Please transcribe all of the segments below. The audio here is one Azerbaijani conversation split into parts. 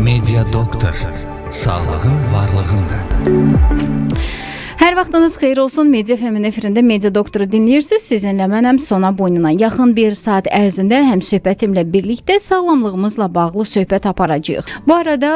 Media Doktor, sağlığın varlığındır. Hər vaxtınız xeyir olsun. Media FM-in efirində Media Doktoru dinləyirsiniz. Sizinlə mənəm Sona boynuna. Yaxın bir saat ərzində həm söhbətimlə birlikdə sağlamlığımızla bağlı söhbət aparacağıq. Bu arada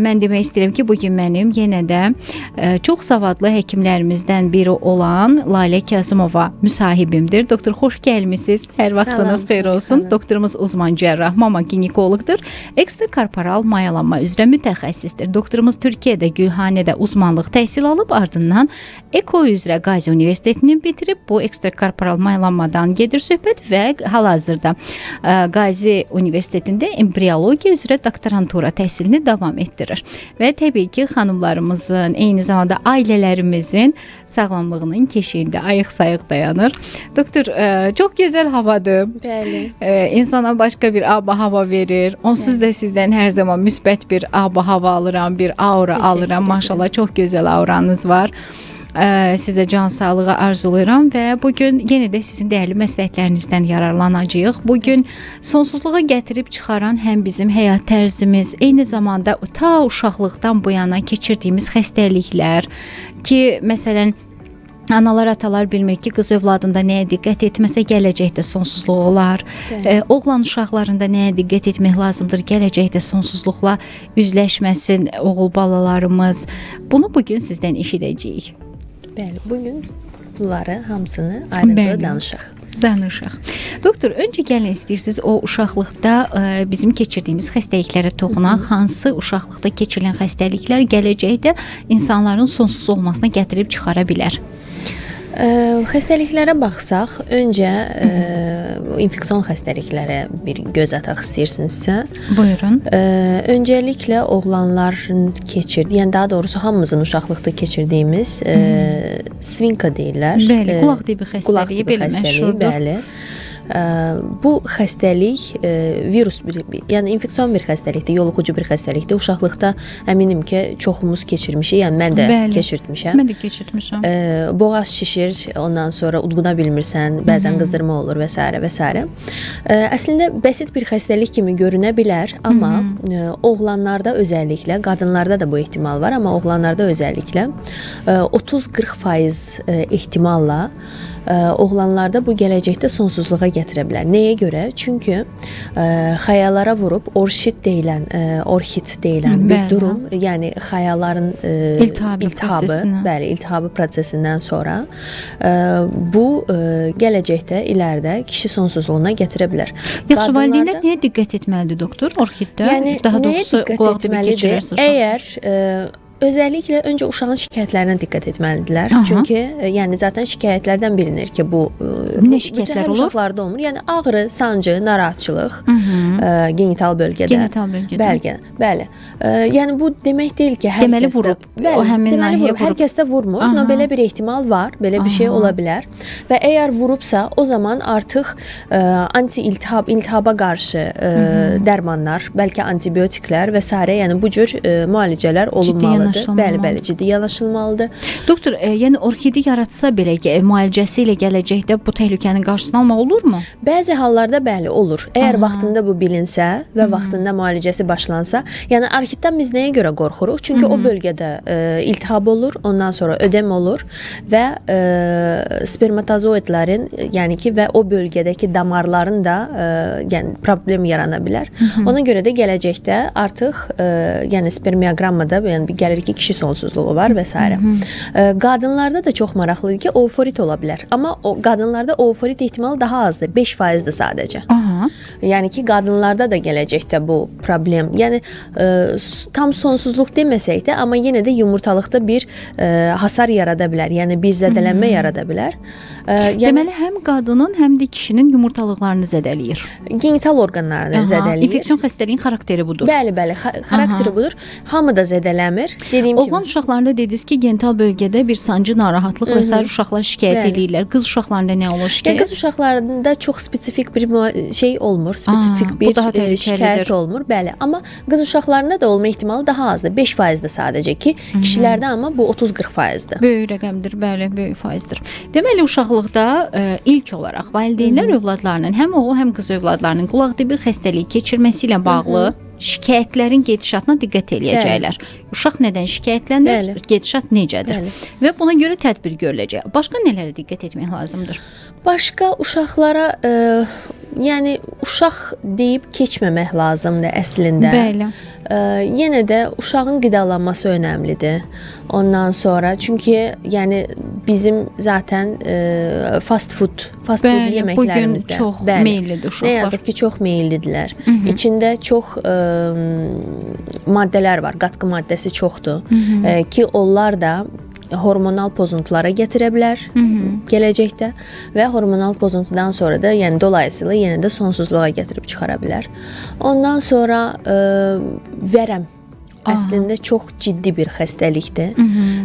mən demək istəyirəm ki, bugün mənim yenə də çox savadlı həkimlərimizdən biri olan Lalə Kazımova müsahibimdir. Doktor, xoş gəlmisiniz. Hər vaxtınız xeyir olsun. Doktorumuz uzman cərrah, mama ginekoloqdur. Ekstrakorporal mayalanma üzrə mütəxəssisdir. Doktorumuz Türkiyədə Gülhanədə uzmanlıq təhsil alıb, ardından Eko üzrə Qazi Universitetini bitirib, bu ekstrakorporal mayalanmadan gedir söhbət və hal-hazırda Qazi Universitetində embriologiya üzrə doktorantura təhsilini davam etdirir. Və təbii ki, xanımlarımızın, eyni zamanda ailələrimizin sağlamlığının keşiyində ayıq-sayıq dayanır. Doktor, çox gözəl havadır. Bəli. İnsana başqa bir ab-hava verir. Onsuz da sizdən hər zaman müsbət bir ab-hava alıram, bir aura alıram. Maşallah, çox gözəl auranız var. Sizə can sağlığı arzulayıram və bugün yenə də sizin dəyərli məsləhətlərinizdən yararlanacağıq. Bugün sonsuzluğa gətirib çıxaran həm bizim həyat tərzimiz, eyni zamanda ta uşaqlıqdan bu yana keçirdiyimiz xəstəliklər ki, məsələn, analar, atalar bilmir ki, qız övladında nəyə diqqət etməsə gələcəkdə sonsuzluq olar. Oğlan uşaqlarında nəyə diqqət etmək lazımdır, gələcəkdə sonsuzluqla üzləşməsin oğul balalarımız. Bunu bugün sizdən eşidəcəyik. Bəli, bugün bunları hamısını ayrıntılı danışaq. Doktor, öncə gəlin istəyirsiniz o uşaqlıqda bizim keçirdiyimiz xəstəliklərə toxunaq. Hansı uşaqlıqda keçirilən xəstəliklər gələcəkdə insanların sonsuz olmasına gətirib çıxara bilər? Xəstəliklərə baxsaq, öncə infeksion xəstəliklərə bir göz ataq istəyirsinizsə. Buyurun. Öncəliklə oğlanların keçirdiyi, yəni daha doğrusu hamımızın uşaqlıqda keçirdiyimiz svinka deyirlər. Bəli, qulaq tibi xəstəliyi belə məşhurdur. Bəli. Bu xəstəlik virus, yəni infeksion bir xəstəlikdir, yoluxucu bir xəstəlikdir. Uşaqlıqda əminim ki, çoxumuz keçirmişik, yəni mən də keçirtmişəm. Mən də keçirtmişəm. Boğaz şişir, ondan sonra udquna bilmirsən, bəzən qızdırma olur və s. və s. Əslində bəsit bir xəstəlik kimi görünə bilər, amma oğlanlarda özəlliklə, qadınlarda da bu ehtimal var, amma oğlanlarda özəlliklə 30-40% ehtimalla oğlanlarda bu gələcəkdə sonsuzluğa gətirə bilər. Nəyə görə? Çünki xəyalara vurub orxid deyilən bir durum, yəni xəyaların iltihabı prosesindən sonra bu gələcəkdə ilərdə kişi sonsuzluğuna gətirə bilər. Yaxşı, valideynlər nəyə diqqət etməlidir, doktor? Orxiddə, yəni, daha doğrusu qulaq tibi keçirirsə uşaq. Əgər özəlliklə öncə uşağın şikayətlərinə diqqət etməlidirlər. Çünki yəni zaten şikayətlərdən bilinir ki, bu nə şikayətlər olur? Uşaqlarda olmur. Yəni ağrı, sancı, narahatçılıq genital bölgədə. Bəli. Yəni bu demək deyil ki, hər deməli kəsdə vurub. O həmin nahiyə vurub. Hər kəsdə vurmur. Amma belə bir ehtimal var. Belə bir şey ola bilər. Və əgər vurubsa, o zaman artıq iltihaba qarşı dərmanlar, bəlkə antibiotiklər və s. yəni bu cür müalicələr olunmalıdır. Bəli, ciddi yanaşılmalıdır. Doktor, yəni orxidi yaratsa belə müalicəsi ilə gələcəkdə bu təhlükənin qarşısını almaq olurmu? Bəzi hallarda bəli, olur. Əgər vaxtında bu bilinsə və vaxtında müalicəsi başlansa, yəni orxiddən biz nəyə görə qorxuruq? Çünki o bölgədə iltihab olur, ondan sonra ödem olur və spermatozoidlərin, yəni ki, və o bölgədəki damarların da yəni problem yarana bilər. Ona görə də gələcəkdə artıq yəni spermiogrammada, yəni gəlir ki, kişi sonsuzluğu var və s. Qadınlarda da çox maraqlıdır ki, ooforit ola bilər. Amma o qadınlarda ooforit ehtimalı daha azdır. 5%-dir sadəcə. Yəni ki, qadınlarda da gələcəkdə bu problem. Yəni tam sonsuzluq deməsək də, amma yenə də yumurtalıqda bir hasar yarada bilər. Yəni bir zədələnmə yarada bilər. Deməli, həm qadının, həm də kişinin yumurtalıqlarını zədələyir. Genital orqanlarını zədələyir. İnfeksiyon xəstəliyin xarakteri budur. Bəli, xarakteri budur. Hamı da zədələmir. Oğlan uşaqlarında dediniz ki, genital bölgədə bir sancı, narahatlıq və s. uşaqlar şikayət edirlər. Qız uşaqlarında nə olur şikayət? Qız uşaqlarında çox spesifik bir şey olmur, spesifik bir şikayət olmur. Bəli, amma qız uşaqlarında da olma ehtimalı daha azdır. 5%-dir sadəcə ki, kişilərdə amma bu 30-40%-dir. Böyük rəqəmdir, bəli, böyük faizdir. Deməli, uşaqlıqda ilk olaraq valideynlər övladlarının, həm oğul, həm qız övladlarının qulaq tibi xəstəliyi keçirməsi ilə bağlı şikayətlərin gedişatına diqqət eləyəcəklər. Uşaq nədən şikayətlənir, Bəli. gedişat necədir Bəli. və buna görə tədbir görüləcək. Başqa nələrə diqqət etmək lazımdır? Başqa uşaqlara yəni uşaq deyib keçməmək lazımdır əslində. Bəli. Yenə də uşağın qidalanması önəmlidir. Ondan sonra çünki yəni bizim zaten fast food Bəli, yeməklərimizdə bugün çox meyillidir uşaqlar. Nə yazıq ki, çox meyillidirlər. İçində çox maddələr var, qatqı maddəsi çoxdur. Ki onlar da hormonal pozuntulara gətirə bilər gələcəkdə və hormonal pozuntudan sonra da, yəni dolayısıyla yenə də sonsuzluğa gətirib çıxara bilər. Ondan sonra vərəm əslində çox ciddi bir xəstəlikdir.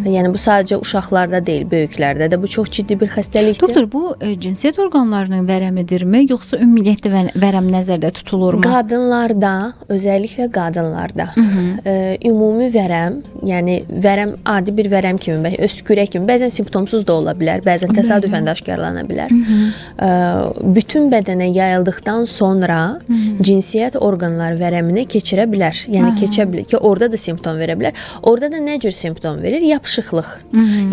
Yəni bu sadəcə uşaqlarda deyil, böyüklərdə də bu çox ciddi bir xəstəlikdir. Doktor, bu cinsiyyət orqanlarının vərəmidirmi, yoxsa ümumiyyətlə vərəm nəzərdə tutulurmu? Qadınlarda, özəlliklə qadınlarda ümumi vərəm, yəni vərəm adi bir vərəm kimi, öskürək kimi, bəzən simptomsuz da ola bilər, bəzən təsadüfən də aşkarlana bilər. Bütün bədənə yayıldıqdan sonra cinsiyyət orqanları vərəminə keçirə bilər. Yəni keçə bilər ki, orada da simptom verə bilər. Orada da nə cür simptom verir? Yapışıqlıq.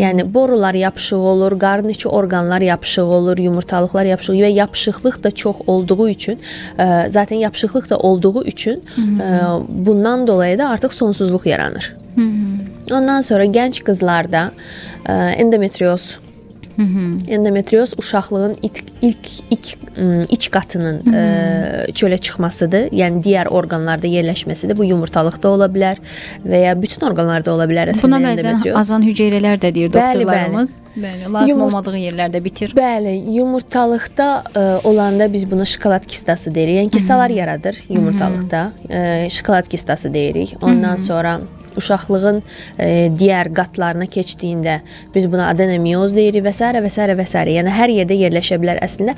Yəni borular yapışıq olur, qarın içi orqanlar yapışıq olur, yumurtalıqlar yapışıq və yapışıqlıq da çox olduğu üçün, zaten yapışıqlıq da olduğu üçün bundan dolayı da artıq sonsuzluq yaranır. Ondan sonra gənc qızlarda endometrioz endometrioz uşaqlığın ilk iç qatının çölə çıxmasıdır. Yəni digər orqanlarda yerləşməsidir. Bu yumurtalıqda ola bilər və ya bütün orqanlarda ola bilər əslində endometrioz. Buna bəzən azan hüceyrələr də deyir doktorlarımız. Bəli. Lazım olmadığı yerlərdə bitir. Bəli, yumurtalıqda olanda biz buna şokolad kistası deyirik. Yəni kistalar yaradır yumurtalıqda. Şokolad kistası deyirik. Ondan sonra uşaqlığın digər qatlarına keçdiyində biz buna adenomioz deyirik və s. və s. və s. Yəni hər yerdə yerləşə bilər əslində.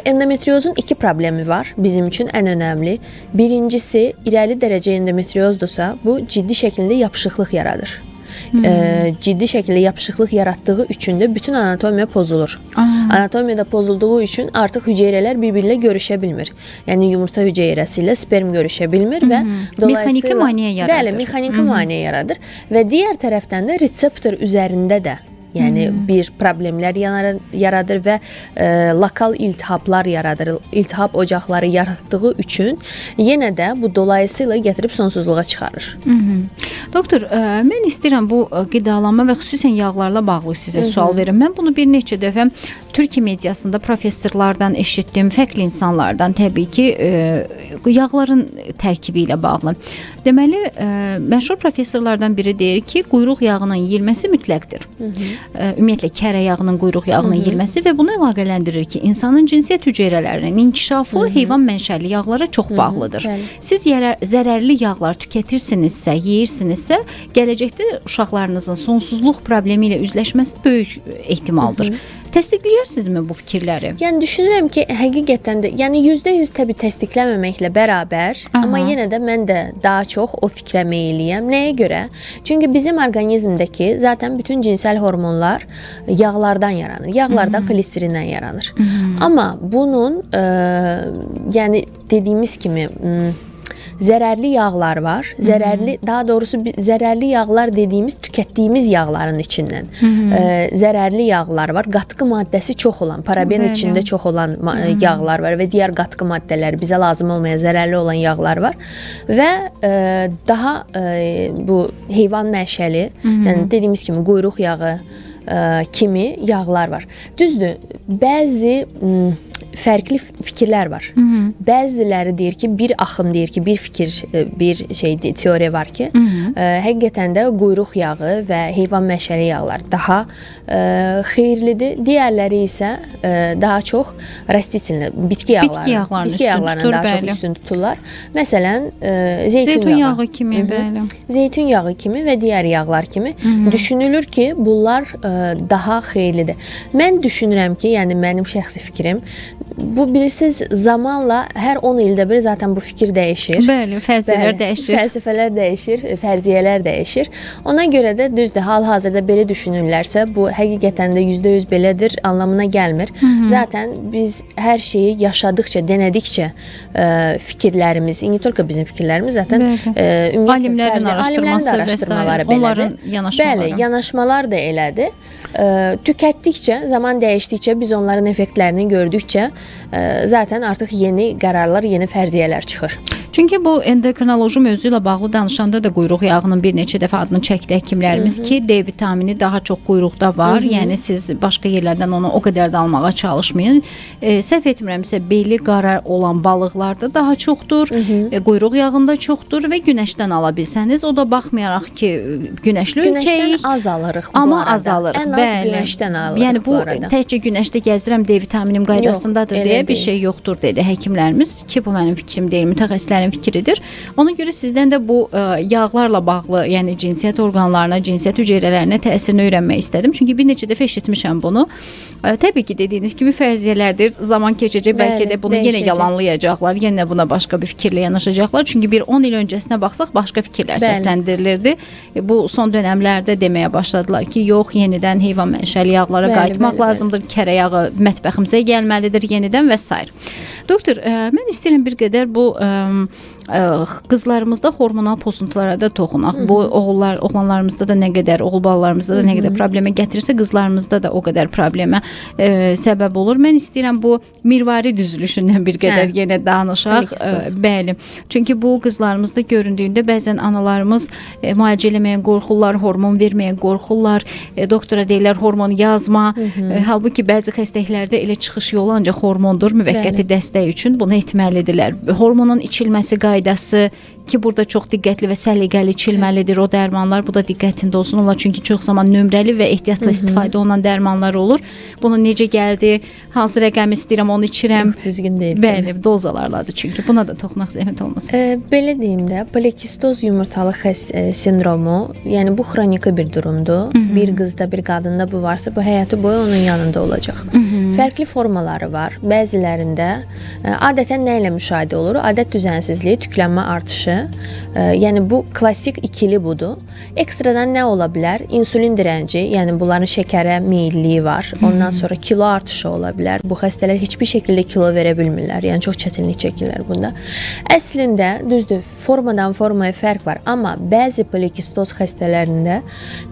Endometriozun iki problemi var bizim üçün ən önəmli. Birincisi, irəli dərəcə endometriozdursa, bu ciddi şəkildə yapışıqlıq yaradır. Ciddi şəkildə yapışıqlıq yaratdığı üçün də bütün anatomiya pozulur. Anatomiyada pozulduğu üçün artıq hüceyrələr bir-birilə görüşə bilmir. Yəni yumurta hüceyrəsi ilə sperm görüşə bilmir və dolayısıyla mexaniki maneə yaradır. Bəli, mexaniki maneə yaradır və digər tərəfdən də reseptor üzərində də yəni bir problemlər yaradır və lokal iltihablar yaradır. İltihab ocaqları yaratdığı üçün yenə də bu dolayısıyla gətirib sonsuzluğa çıxarır. Doktor, mən istəyirəm bu qidalanma və xüsusən yağlarla bağlı sizə sual verim. Mən bunu bir neçə dəfə Türkiyə mediasında professorlardan eşitdim, fərqli insanlardan təbii ki, yağların tərkibi ilə bağlı. Deməli, məşhur professorlardan biri deyir ki, quyruq yağının yeyilməsi mütləqdir. Ümumiyyətlə kərə yağının quyruq yağının yeyilməsi və bunu əlaqələndirir ki, insanın cinsiyyət hüceyrələrinin inkişafı heyvan mənşəli yağlara çox bağlıdır. Siz zərərli yağlar tükətirsinizsə, yeyirsinizsə, gələcəkdə uşaqlarınızın sonsuzluq problemi ilə üzləşməsi böyük ehtimaldır. Təsdiqləyirsinizmi bu fikirləri? Yəni düşünürəm ki, həqiqətən də, yəni %100 təbii təsdiqləməməklə bərabər, amma yenə də mən də daha çox o fikrə meyliyəm. Nəyə görə? Çünki bizim orqanizmdəki zaten bütün cinsel hormonlar yağlardan yaranır. Yağlardan xolesterindən yaranır. Amma bunun yəni dediyimiz kimi zərərli yağlar var. Daha doğrusu zərərli yağlar dediyimiz tükətdiyimiz yağların içindən. Zərərli yağlar var. Qatqı maddəsi çox olan, paraben içində çox olan yağlar var və digər qatqı maddələr, bizə lazım olmayan zərərli olan yağlar var. Və daha bu heyvan məşəli, yəni dediyimiz kimi quyruq yağı kimi yağlar var. Düzdür, bəzi fərqli fikirlər var. Bəziləri deyir ki, bir axım deyir ki, bir fikir, bir teoriya var ki, həqiqətən də quyruq yağı və heyvan məşəli yağlar daha xeyirlidir. Digərləri isə daha çox rastitsinli, bitki yağlarını daha çox üstün tuturlar. Məsələn, zeytun yağı kimi, bəli. Zeytun yağı kimi və digər yağlar kimi düşünülür ki, bunlar daha xeyirlidir. Mən düşünürəm ki, yəni mənim şəxsi fikrim, bu bilirsiniz zamanla hər 10 ildə bir zaten bu fikir dəyişir. Bəli, fərziyələr dəyişir. Fəlsəfələr dəyişir, fərziyyələr dəyişir. Ona görə də düzdür, hal-hazırda belə düşünürlərsə, bu həqiqətən də %100 belədir anlamına gəlmir. Zaten biz hər şeyi yaşadıkça, denədikcə fikirlərimiz, indi только bizim fikirlərimiz zaten alimlərin araşdırmaları belədir. Onların yanaşmaları. Bəli, yanaşmalar da elədir. Tükətdikcə, zaman dəyişdikcə, biz onların effektlərini gördükcə zaten artıq yeni qərarlar, yeni fərziyyələr çıxır. Çünki bu endokrinoloji mövzu ilə bağlı danışanda da quyruq yağının bir neçə dəfə adını çəkdi həkimlərimiz ki, D vitamini daha çox quyruqda var. Yəni siz başqa yerlərdən onu o qədər də almağa çalışmayın. Səhv etmirəmsə beli qara olan balıqlarda daha çoxdur, quyruq yağında çoxdur və günəşdən ala bilsəniz, o da baxmayaraq ki, günəşli ölkəyik. Günəşdən az alırıq bu amma arada. azalırıq. Ən az günəşdən alırıq yəni bu təkcə günəşdə gəzirəm D vitaminim qaydasındadır deyə bir şey yoxdur dedi həkimlərimiz ki, bu mənim fikrim deyil, mütəxəssislərin fikridir. Ona görə sizdən də bu yağlarla bağlı, yəni cinsiyyət orqanlarına, cinsiyyət hüceyrələrinə təsirini öyrənmək istədim. Çünki bir neçə dəfə eşitmişəm bunu. Təbii ki, dediyiniz kimi fərziyyələrdir. Zaman keçəcək, bəlkə də bunu yenə yalanlayacaqlar, yenə buna başqa bir fikirlə yanaşacaqlar. Çünki bir 10 il öncəsinə baxsaq başqa fikirlər səsləndirilirdi. Bu son dönəmlərdə deməyə başladılar ki, yox, yenidən heyvan mənşəli yağlara qayıtmaq lazımdır, kərə yağı mətbəximizə gəlməlidir yenidən və s. Doktor, mən istəyirəm bir qədər bu qızlarımızda hormonal pozuntulara da toxunaq. Bu oğlanlarımızda da nə qədər, oğul balalarımızda da nə qədər problemə gətirirsə, qızlarımızda da o qədər problemə səbəb olur. Mən istəyirəm bu mirvari düzülüşündən bir qədər yenə danışaq. Bəli. Çünki bu qızlarımızda göründüyündə bəzən analarımız müalicə eləməyə qorxurlar, hormon verməyə qorxurlar. Doktora deyirlər hormon yazma. Halbuki bəzi xəstəliklərdə elə çıxış yolu ancaq hormondur, müvəqqəti dəstək üçün bunu etməlidirlər. Hormonun içilməsi qaydası ki, burada çox diqqətli və səliqəli içilməlidir o dərmanlar. Bu da diqqətində olsun. Onlar çünki çox zaman nömrəli və ehtiyatla istifadə olunan dərmanlar olur. Bunu necə gəldi, hansı rəqəm istəyirəm, onu içirəm. Yox, düzgün deyil. Bəli, dozalarladır çünki. Buna da toxunaq zəhmət olmasın. Belə deyim də, polikistoz yumurtalıq sindromu, yəni bu xroniki bir durumdur. Bir qızda, bir qadında bu varsa, bu həyatı boyu onun yanında olacaq. Fərqli formaları var. Bəzilərində adətən nə ilə müşahidə olur? Adət düzənsizliyi, tüklənmə artışı. Yəni bu klassik ikili budur. Ekstradan nə ola bilər? İnsulin dirənci, yəni bunların şəkərə meyilliyi var. Ondan sonra kilo artışı ola bilər. Bu xəstələr heç bir şəkildə kilo verə bilmirlər. Yəni çox çətinlik çəkirlər bunda. Əslində düzdür, formadan formaya fərq var, amma bəzi polikistoz xəstələrində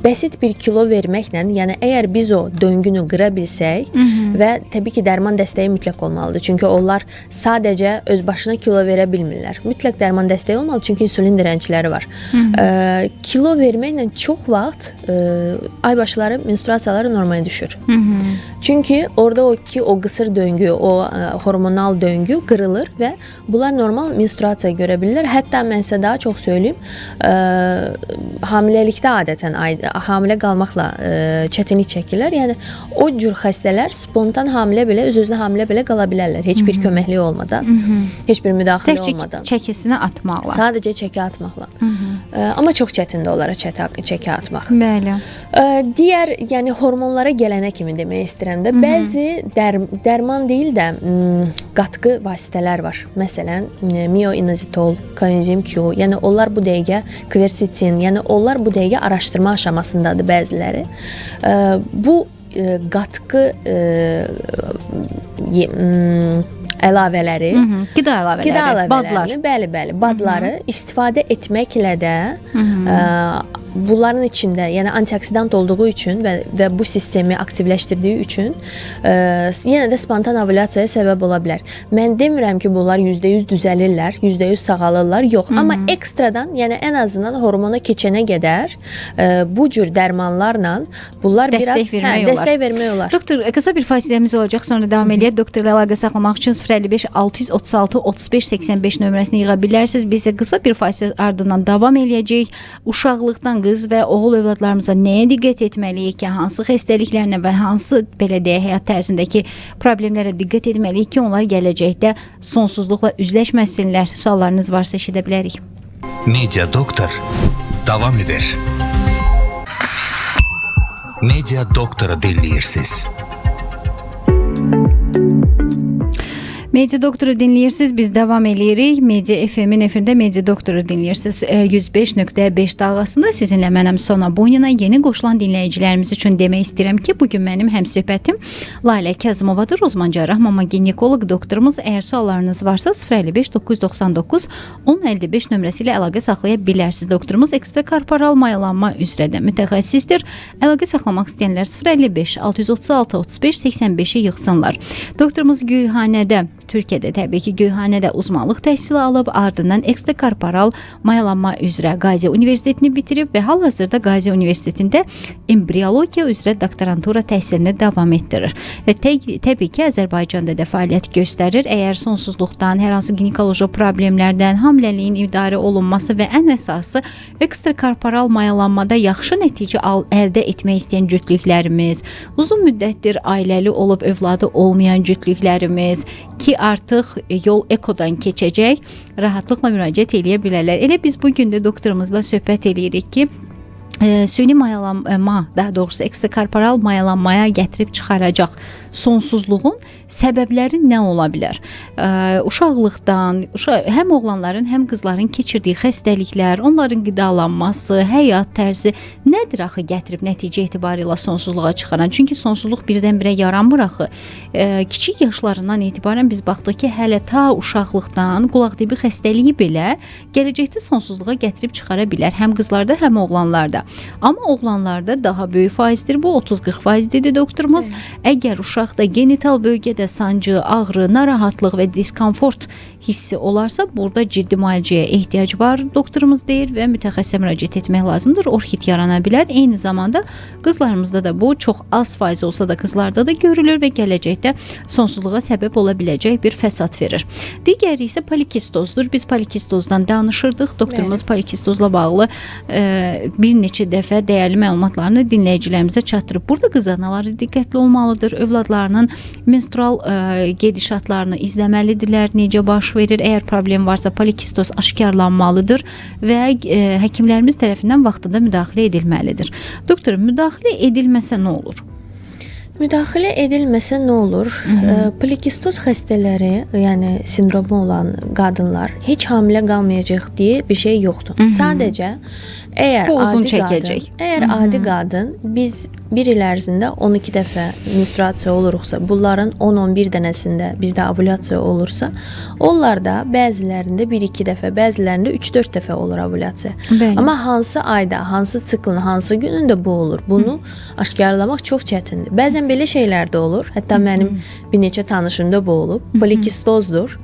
bəsit bir kilo verməklə, yəni əgər biz o döngünü qıra bilsək və təbii ki, dərman dəstəyi mütləq olmalıdır. Çünki onlar sadəcə öz başına kilo verə bilmirlər. Mütləq dərman dəstəyi olmalıdır, çünki insulin dirənciləri var. Kilo verməklə çox vaxt aybaşları, menstruasiyaları normaya düşür. Çünki orada o qısır döngü, o hormonal döngü qırılır və bunlar normal menstruasiya görə bilirlər. Hətta mən sizə daha çox söyləyim, hamiləlikdə adətən, hamilə qalmaqla çətinlik çəkirlər. Yəni, o cür xəstələr spontan hamilə belə, öz-özünə hamilə belə qala bilərlər. Heç bir köməkliyi olmadan, heç bir müdaxilə olmadan. Tək çəkisini atmaqla. Sadəcə çəki atmaqla. Amma çox çətindir onlara çəki atmaq. Bəli. Digər, yəni hormonlara gələnə kimi demək istəyirəm də, bəzi dərman deyil də qatqı vasitələr var. Məsələn, mioinazitol, koenzim Q, yəni onlar bu dəqiqə kversetin, yəni onlar bu dəqiqə araşdırma aşamasındadır bəziləri. Bu qatqı əlavələri, qida əlavələri, bəli, badları istifadə etməklə də bunların içində, yəni antioksidant olduğu üçün və bu sistemi aktivləşdirdiyi üçün yenə də spontan ovulyasiyaya səbəb ola bilər. Mən demirəm ki, bunlar %100 düzəlirlər, %100 sağalırlar, yox. Amma ekstradan, yəni ən azından hormona keçənə qədər bu cür dərmanlarla bunlar biraz dəstək vermək olar. Doktor, qısa bir fasiləmiz olacaq, sonra davam edək. Doktorla əlaqə saxlamaq üçün 055 636 35 85 nömrəsini yığa bilərsiniz. Biz qısa bir fasilə ardından davam edəcəyik. Uşaqlıqdan qız və oğul övladlarımıza nəyə diqqət etməliyik ki, hansı xəstəliklərlə və hansı belə deyək həyat tərzindəki problemlərə diqqət etməliyik ki, onlar gələcəkdə sonsuzluqla üzləşməsinlər. Suallarınız varsa eşidə bilərik. Media Doktor davam edir. Media Doktor'u dinləyirsiniz. Media Doktoru dinləyirsiniz. Biz davam eləyirik. Media FM-in efirində Media Doktoru dinləyirsiniz. 105.5 dalğasında sizinlə mənəm Sona Boynina. Yeni qoşulan dinləyicilərimiz üçün demək istəyirəm ki, bugün mənim həmsöhbətim Lalə Kazımovadır. Uzman cərrah, mama ginekoloq doktorumuz. Əgər suallarınız varsa 055 999 1055 nömrəsi ilə əlaqə saxlaya bilərsiniz. Doktorumuz ekstrakorporal mayalanma üzrə də mütəxəssisdir. Əlaqə saxlamaq istəyənlər 055 636 35 85-i yığsınlar. Doktorumuz Göyhanədə, Türkiyədə təbii ki, Göyhanədə uzmanlıq təhsili alıb, ardından ekstrakorporal mayalanma üzrə Qazi Universitetini bitirib və hal-hazırda Qazi Universitetində embriologiya üzrə doktorantura təhsilini davam etdirir. Və təbii ki, Azərbaycanda da fəaliyyət göstərir. Əgər sonsuzluqdan, hər hansı ginekoloji problemlərdən, hamiləliyin idarə olunması və ən əsası ekstrakorporal mayalanmada yaxşı nəticə əldə etmək istəyən cütlüklərimiz, uzun müddətdir ailəli olub övladı olmayan cütlüklərimiz ki, artıq yol ekodan keçəcək, rahatlıqla müraciət eləyə bilərlər. Elə biz bugün də doktorumuzla söhbət eləyirik ki, süni mayalanma, daha doğrusu ekstrakorporal mayalanmaya gətirib çıxaracaq sonsuzluğun səbəbləri nə ola bilər? Uşaqlıqdan, həm oğlanların, həm qızların keçirdiyi xəstəliklər, onların qidalanması, həyat tərzi nədir axı gətirib nəticə etibarilə sonsuzluğa çıxaran? Çünki sonsuzluq birdən-birə yaranmır axı. Kiçik yaşlarından etibarən biz baxdıq ki, hələ ta uşaqlıqdan qulaqdibi xəstəliyi belə gələcəkdə sonsuzluğa gətirib çıxara bilər. Həm qızlarda, həm oğlanlarda. Amma oğlanlarda daha böyük faizdir. Bu 30-40% dedi doktorumuz. Əgər uşaqda genital bölgədə sancı, ağrı, narahatlıq və diskomfort hissi olarsa, burada ciddi müalicəyə ehtiyac var, doktorumuz deyir və mütəxəssisə müraciət etmək lazımdır. Orxid yarana bilər. Eyni zamanda qızlarımızda da bu çox az faiz olsa da qızlarda da görülür və gələcəkdə sonsuzluğa səbəb ola biləcək bir fəsad verir. Digəri isə polikistozdur. Biz polikistozdan danışırdıq. Doktorumuz polikistozla bağlı bir neçə dəfə dəyərli məlumatlarını dinləyicilərimizə çatdırıb. Burada qız anaları diqqətli olmalıdır. Övladlarının menstrual gedişatlarını izləməlidirlər. Necə baş verir? Əgər problem varsa polikistoz aşkarlanmalıdır və həkimlərimiz tərəfindən vaxtında müdaxilə edilməlidir. Doktor, müdaxilə edilməsə nə olur? Müdaxilə edilməsə nə olur? Polikistoz xəstələri, yəni sindromu olan qadınlar heç hamilə qalmayacaq deyə bir şey yoxdur. Sadəcə əgər adi qadın biz bir il ərzində 12 dəfə menstruasiya olursa, bunların 10-11 dənəsində bizdə ovulyasiya olursa, onlarda bəzilərində 1-2 dəfə, bəzilərində 3-4 dəfə olur ovulyasiya. Amma hansı ayda, hansı siklin, hansı günündə bu olur? Bunu aşkarlamaq çox çətindir. Bəzən belə şeylər də olur. Hətta mənim bir neçə tanışımda bu olub. Polikistozdur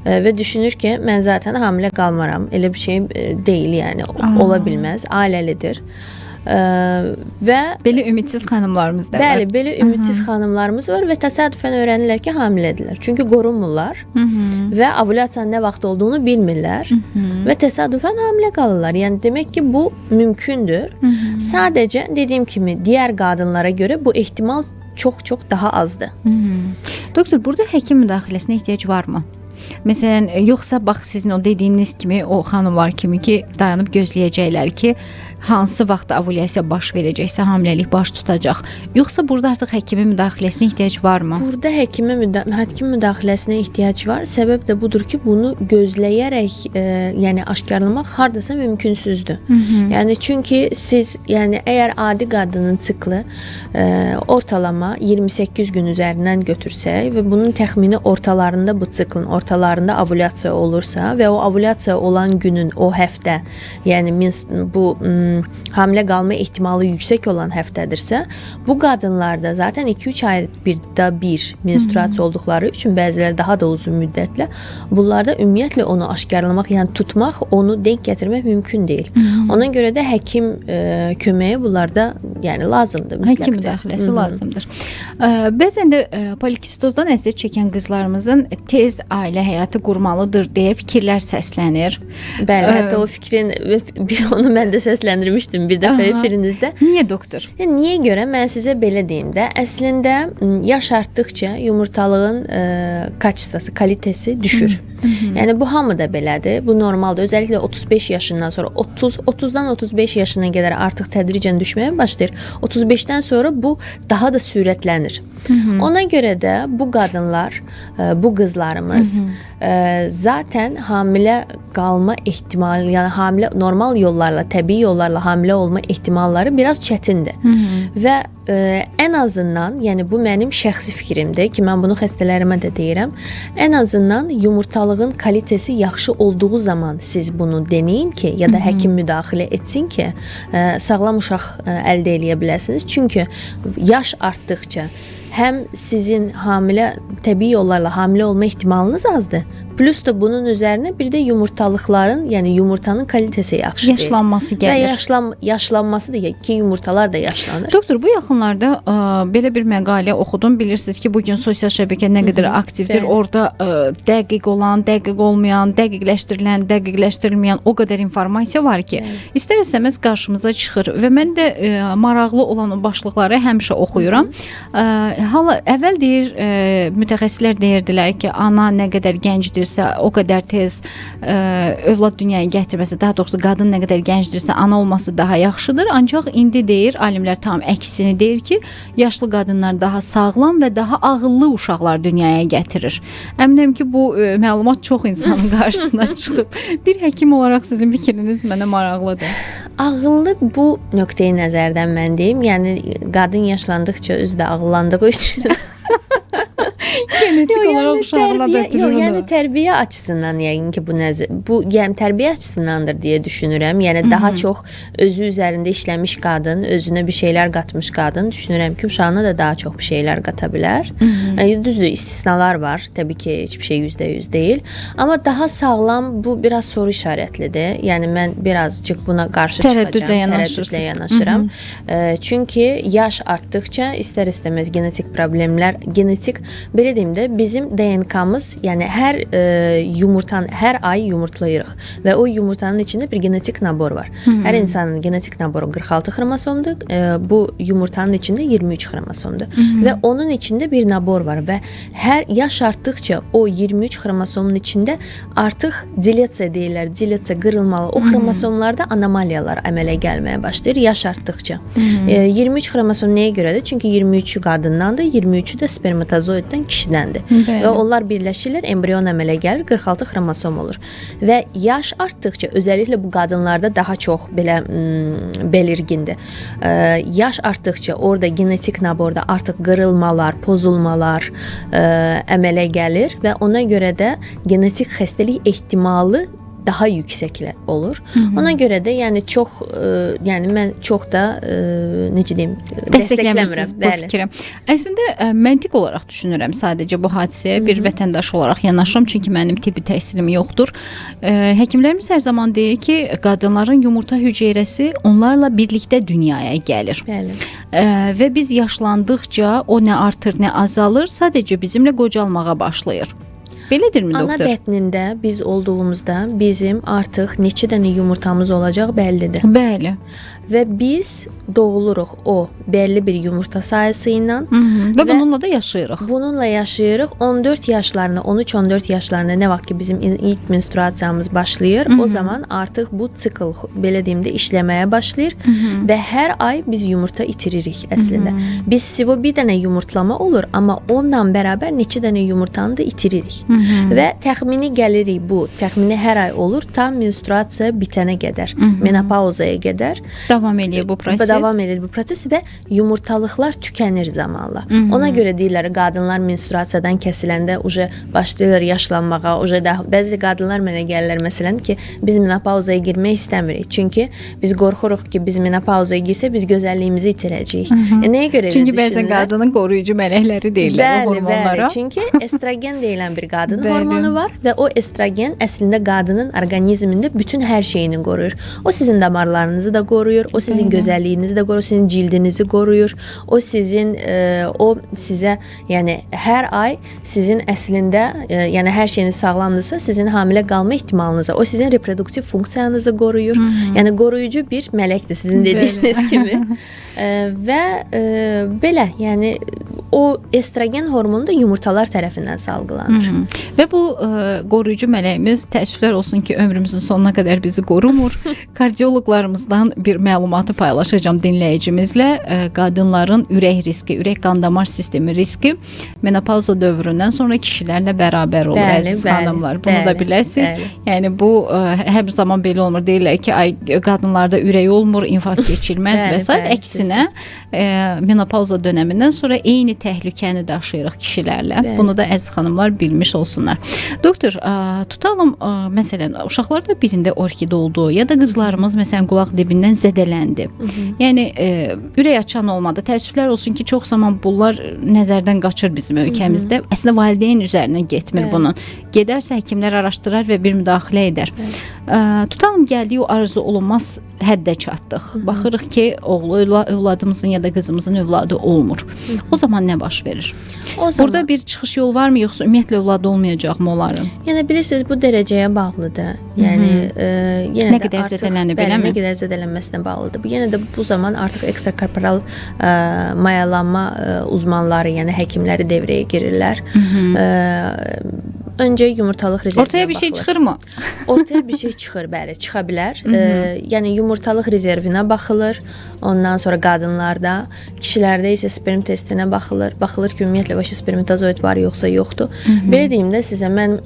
və düşünür ki, mən zaten hamilə qalmaram. Elə bir şey deyil, yəni ola bilməz. Ailəlidir. Və belə ümidsiz xanımlarımız da var. Bəli, belə ümidsiz xanımlarımız var və təsadüfən öyrənirlər ki, hamilədirlər. Çünki qorunmurlar və ovulyasiyanın nə vaxt olduğunu bilmirlər və təsadüfən hamilə qalırlar. Yəni demək ki, bu mümkündür. Sadəcə dediyim kimi digər qadınlara görə bu ehtimal çox-çox daha azdır. Doktor, burada həkim müdaxiləsinə ehtiyac varmı? Məsələn, yoxsa bax sizin o dediyiniz kimi o xanımlar kimi ki, dayanıb gözləyəcəklər ki, hansı vaxt ovulyasiya baş verəcəksə hamiləlik baş tutacaq. Yoxsa burada artıq həkimin müdaxiləsinə ehtiyac varmı? Burada həkim müdaxiləsinə ehtiyac var. Səbəb də budur ki, bunu gözləyərək, yəni aşkarlamaq hardasa mümkünsüzdür. Yəni çünki siz, yəni əgər adi qadının sikli ortalama 28 gün üzərindən götürsək və bunun təxmini ortalarında bu siklin ortalarında ovulyasiya olursa və o ovulyasiya olan günün o həftə, yəni bu hamilə qalma ehtimalı yüksək olan həftədirsə, bu qadınlarda zaten 2-3 ayda bir menstruasiya olduqları üçün bəziləri daha da uzun müddətlə, bunlarda ümumiyyətlə onu aşkarlamaq, yəni tutmaq, onu denk gətirmək mümkün deyil. Ona görə də həkim köməyi bunlarda yəni lazımdır. Həkim müdaxiləsi lazımdır. Bəzən də polikistozdan əziyyət çəkən qızlarımızın tez ailə həyatı qurmalıdır deyə fikirlər səslənir. Bəli, hətta o fikrin onu mən də səsləndirdim. səsləndirmişdim bir dəfə efirinizdə. Niyə doktor? Niyə görə mən sizə belə deyim də, əslində yaş artdıkca yumurtalığın kaçsası, kalitesi düşür. Yəni bu hamıda belədir. Bu normaldır. Özəlliklə 35 yaşından sonra 30-dan 35 yaşına qədər artıq tədricən düşməyə başlayır. 35-dən sonra bu daha da sürətlənir. Ona görə də bu qadınlar, bu qızlarımız zaten hamilə qalma ehtimali, yəni hamilə normal yollarla, təbii yollarla hamilə olma ehtimalları biraz çətindir. Və ən azından, yəni bu mənim şəxsi fikrimdir ki, mən bunu xəstələrimə də deyirəm. Ən azından yumurtalığın kalitesi yaxşı olduğu zaman siz bunu deneyin ki, ya da həkim müdaxilə etsin ki, sağlam uşaq əldə eləyə biləsiniz. Çünki yaş artdıkca həm sizin hamilə, təbii yollarla hamilə olma ehtimalınız azdır. Plus da bunun üzərinə bir də yumurtalıqların, yəni yumurtanın kalitesi yaxşı deyil. Yaşlanması gəlir. Və yaşlanması da ki, yumurtalar da yaşlanır. Doktor, bu yaxınlarda belə bir məqalə oxudum. Bilirsiniz ki, bugün sosial şəbəkə nə qədər aktivdir. Orada dəqiq olan, dəqiq olmayan, dəqiqləşdirilən, dəqiqləşdirilməyən o qədər informasiya var ki, istər-istəməz qarşımıza çıxır və mən də maraqlı olan o başlıqları həmişə oxuyuram. Əvvəl deyir, mütəxəssislər deyirdilər ki, ana nə qədər gəncdirsə, o qədər tez övlad dünyaya gətirməsi, daha doğrusu qadın nə qədər gəncdirsə, ana olması daha yaxşıdır. Ancaq indi deyir, alimlər tam əksini deyir ki, yaşlı qadınlar daha sağlam və daha ağıllı uşaqlar dünyaya gətirir. Əminəm ki, bu məlumat çox insanın qarşısına çıxıb. Bir həkim olaraq sizin fikriniz mənə maraqlıdır. Ağıllı bu nöqteyi nəzərdən mən deyim, yəni qadın yaşlandıqca özü də ağıllandığı üçün genetik olaraq uşaqlar da yəni tərbiyə açısından yəqin ki, bu yəni tərbiyə açısındandır deyə düşünürəm. Yəni daha çox özü üzərində işləmiş qadın, özünə bir şeylər qatmış qadın düşünürəm ki, uşağına da daha çox bir şeylər qata bilər. Düzdür, istisnalar var. Təbii ki, heç bir şey %100 deyil. Amma daha sağlam bu biraz soru işarətlidir. Yəni mən birazcık buna qarşı tərəddüdlə yanaşıram. Çünki yaş artdıkca istər-istəməz genetik problemlər, belə deyim də, bizim DNK-mız, yəni hər ay yumurtlayırıq və o yumurtanın içində bir genetik nabor var. Hər insanın genetik naboru 46 xromosomdur, bu yumurtanın içində 23 xromosomdur və onun içində bir nabor var və hər yaş artdıkca o 23 xromosomun içində artıq dilasiya deyirlər, dilasiya qırılmalı, o xromosomlarda anomaliyalar əmələ gəlməyə başlayır yaş artdıkca. 23 xromosom nəyə görədir? Çünki 23-ü qadındandır, 23-ü də spermatozoiddən kişidəndir. Və onlar birləşirlər, embrion əmələ gəlir, 46 xromosom olur. Və yaş artdıkca, özəlliklə bu qadınlarda daha çox belə belirgindir. Yaş artdıkca orada genetik naborda artıq qırılmalar, pozulmalar əmələ gəlir və ona görə də genetik xəstəlik ehtimalı daha yüksək olur. Ona görə də yəni yəni mən çox da necə deyim, dəstəkləmirəm bu fikri. Əslində məntiq olaraq düşünürəm sadəcə bu hadisəyə bir vətəndaş olaraq yanaşıram, çünki mənim tibbi təhsilim yoxdur. Həkimlərimiz hər zaman deyir ki, qadınların yumurta hüceyrəsi onlarla birlikdə dünyaya gəlir. Bəli. Və biz yaşlandıqca o nə artır, nə azalır, sadəcə bizimlə qocalmağa başlayır. Belədirmi doktor? Ana bətnində biz olduğumuzda bizim artıq neçə dənə yumurtamız olacaq bəllidir. Bəli. Və biz doğuluruq o bəlli bir yumurta sayısı ilə və bununla da yaşayırıq. Bununla yaşayırıq. 14 yaşlarına, 13-14 yaşlarına nə vaxt ki bizim ilk menstruasiyamız başlayır, o zaman artıq bu sikl belə deyim də işləməyə başlayır və hər ay biz yumurta itiririk əslində. Biz sivo bir dənə yumurtlama olur, amma onunla bərabər neçə dənə yumurtanı da itiririk. Və təxmini gəlirik bu. Təxmini hər ay olur ta menstruasiya bitənə qədər, menopauzaya qədər. Davam edir bu proses. Davam edir bu proses və yumurtalıqlar tükənir zamanla. Ona görə deyirlər, qadınlar menstruasiyadan kəsiləndə başlayırlar yaşlanmağa. Bəzi qadınlar mənə gəlirlər məsələn ki, biz menopauzaya girmək istəmirik. Çünki biz qorxuruq ki, biz menopauzaya girsə biz gözəlliyimizi itirəcəyik. Nəyə görə Çünki bəzən qadının qoruyucu mələkləri deyirlər o hormonlara. Çünki estrogen deyilən bir qadın qadın Bəli. hormonu var və o estrogen əslində qadının orqanizmində bütün hər şeyini qoruyur. O sizin damarlarınızı da qoruyur, o sizin gözəlliyinizi də qoruyur, sizin cildinizi qoruyur. O sizin o sizə, yəni hər ay sizin əslində yəni hər şeyiniz sağlamdırsa, sizin hamilə qalma ehtimalınızı, o sizin reproduktiv funksiyanızı qoruyur. Yəni qoruyucu bir mələkdir sizin dediyiniz kimi. Və belə, yəni o estrogen hormonu da yumurtalar tərəfindən salgılanır. Və bu qoruyucu mələyimiz təəssüflər olsun ki, ömrümüzün sonuna qədər bizi qorumur. Kardioloqlarımızdan bir məlumatı paylaşacağam dinləyicimizlə. Qadınların ürək riski, ürək qan damar sistemi riski menopauza dövründən sonra kişilərlə bərabər olur, əziz xanımlar. Bunu da biləsiniz. Yəni bu hər zaman belə olmur. Deyirlər ki, ay qadınlarda ürək olmur, infarkt keçirməz və s. Əksinə menopauza dönəmindən sonra eyni təhlükəni daşıyırıq kişilərlə. Bunu da əziz xanımlar bilmiş olsunlar. Doktor, tutalım məsələn uşaqlarda birində orkid oldu ya da qızlarımız məsələn qulaq dibindən zədələndi. Yəni ürək açan olmadı. Təəssüflər olsun ki, çox zaman bunlar nəzərdən qaçır bizim ölkəmizdə. Əslində valideyn üzərinə getmir bunun. Gedərsə həkimlər araşdırar və bir müdaxilə edər. Tutalım gəldiyi o arzu olunmaz həddə çatdıq. Baxırıq ki, övladımızın ya da qızımızın övladı olmur. O zaman nə baş verir? Burada bir çıxış yolu varmı, yoxsa ümumiyyətlə övladı olmayacaqmı onların? Yəni bilirsiniz, bu dərəcəyə bağlıdır. Yəni yenə nə də qədər artıq zədələnib, eləmi? nə qədər zədələnməsinə bağlıdır. Yenə də bu zaman artıq ekstrakorporal mayalanma uzmanları, yəni həkimləri devrəyə girirlər. Öncə yumurtalıq rezervinə ortaya bir şey çıxır mı? Ortaya bir şey çıxır, bəli, çıxa bilər. Yəni yumurtalıq rezervinə baxılır. Ondan sonra qadınlarda, kişilərdə isə sperm testinə baxılır. Baxılır ki, ümumiyyətlə spermatozoid var yoxsa yoxdur. Belə deyim də sizə, mən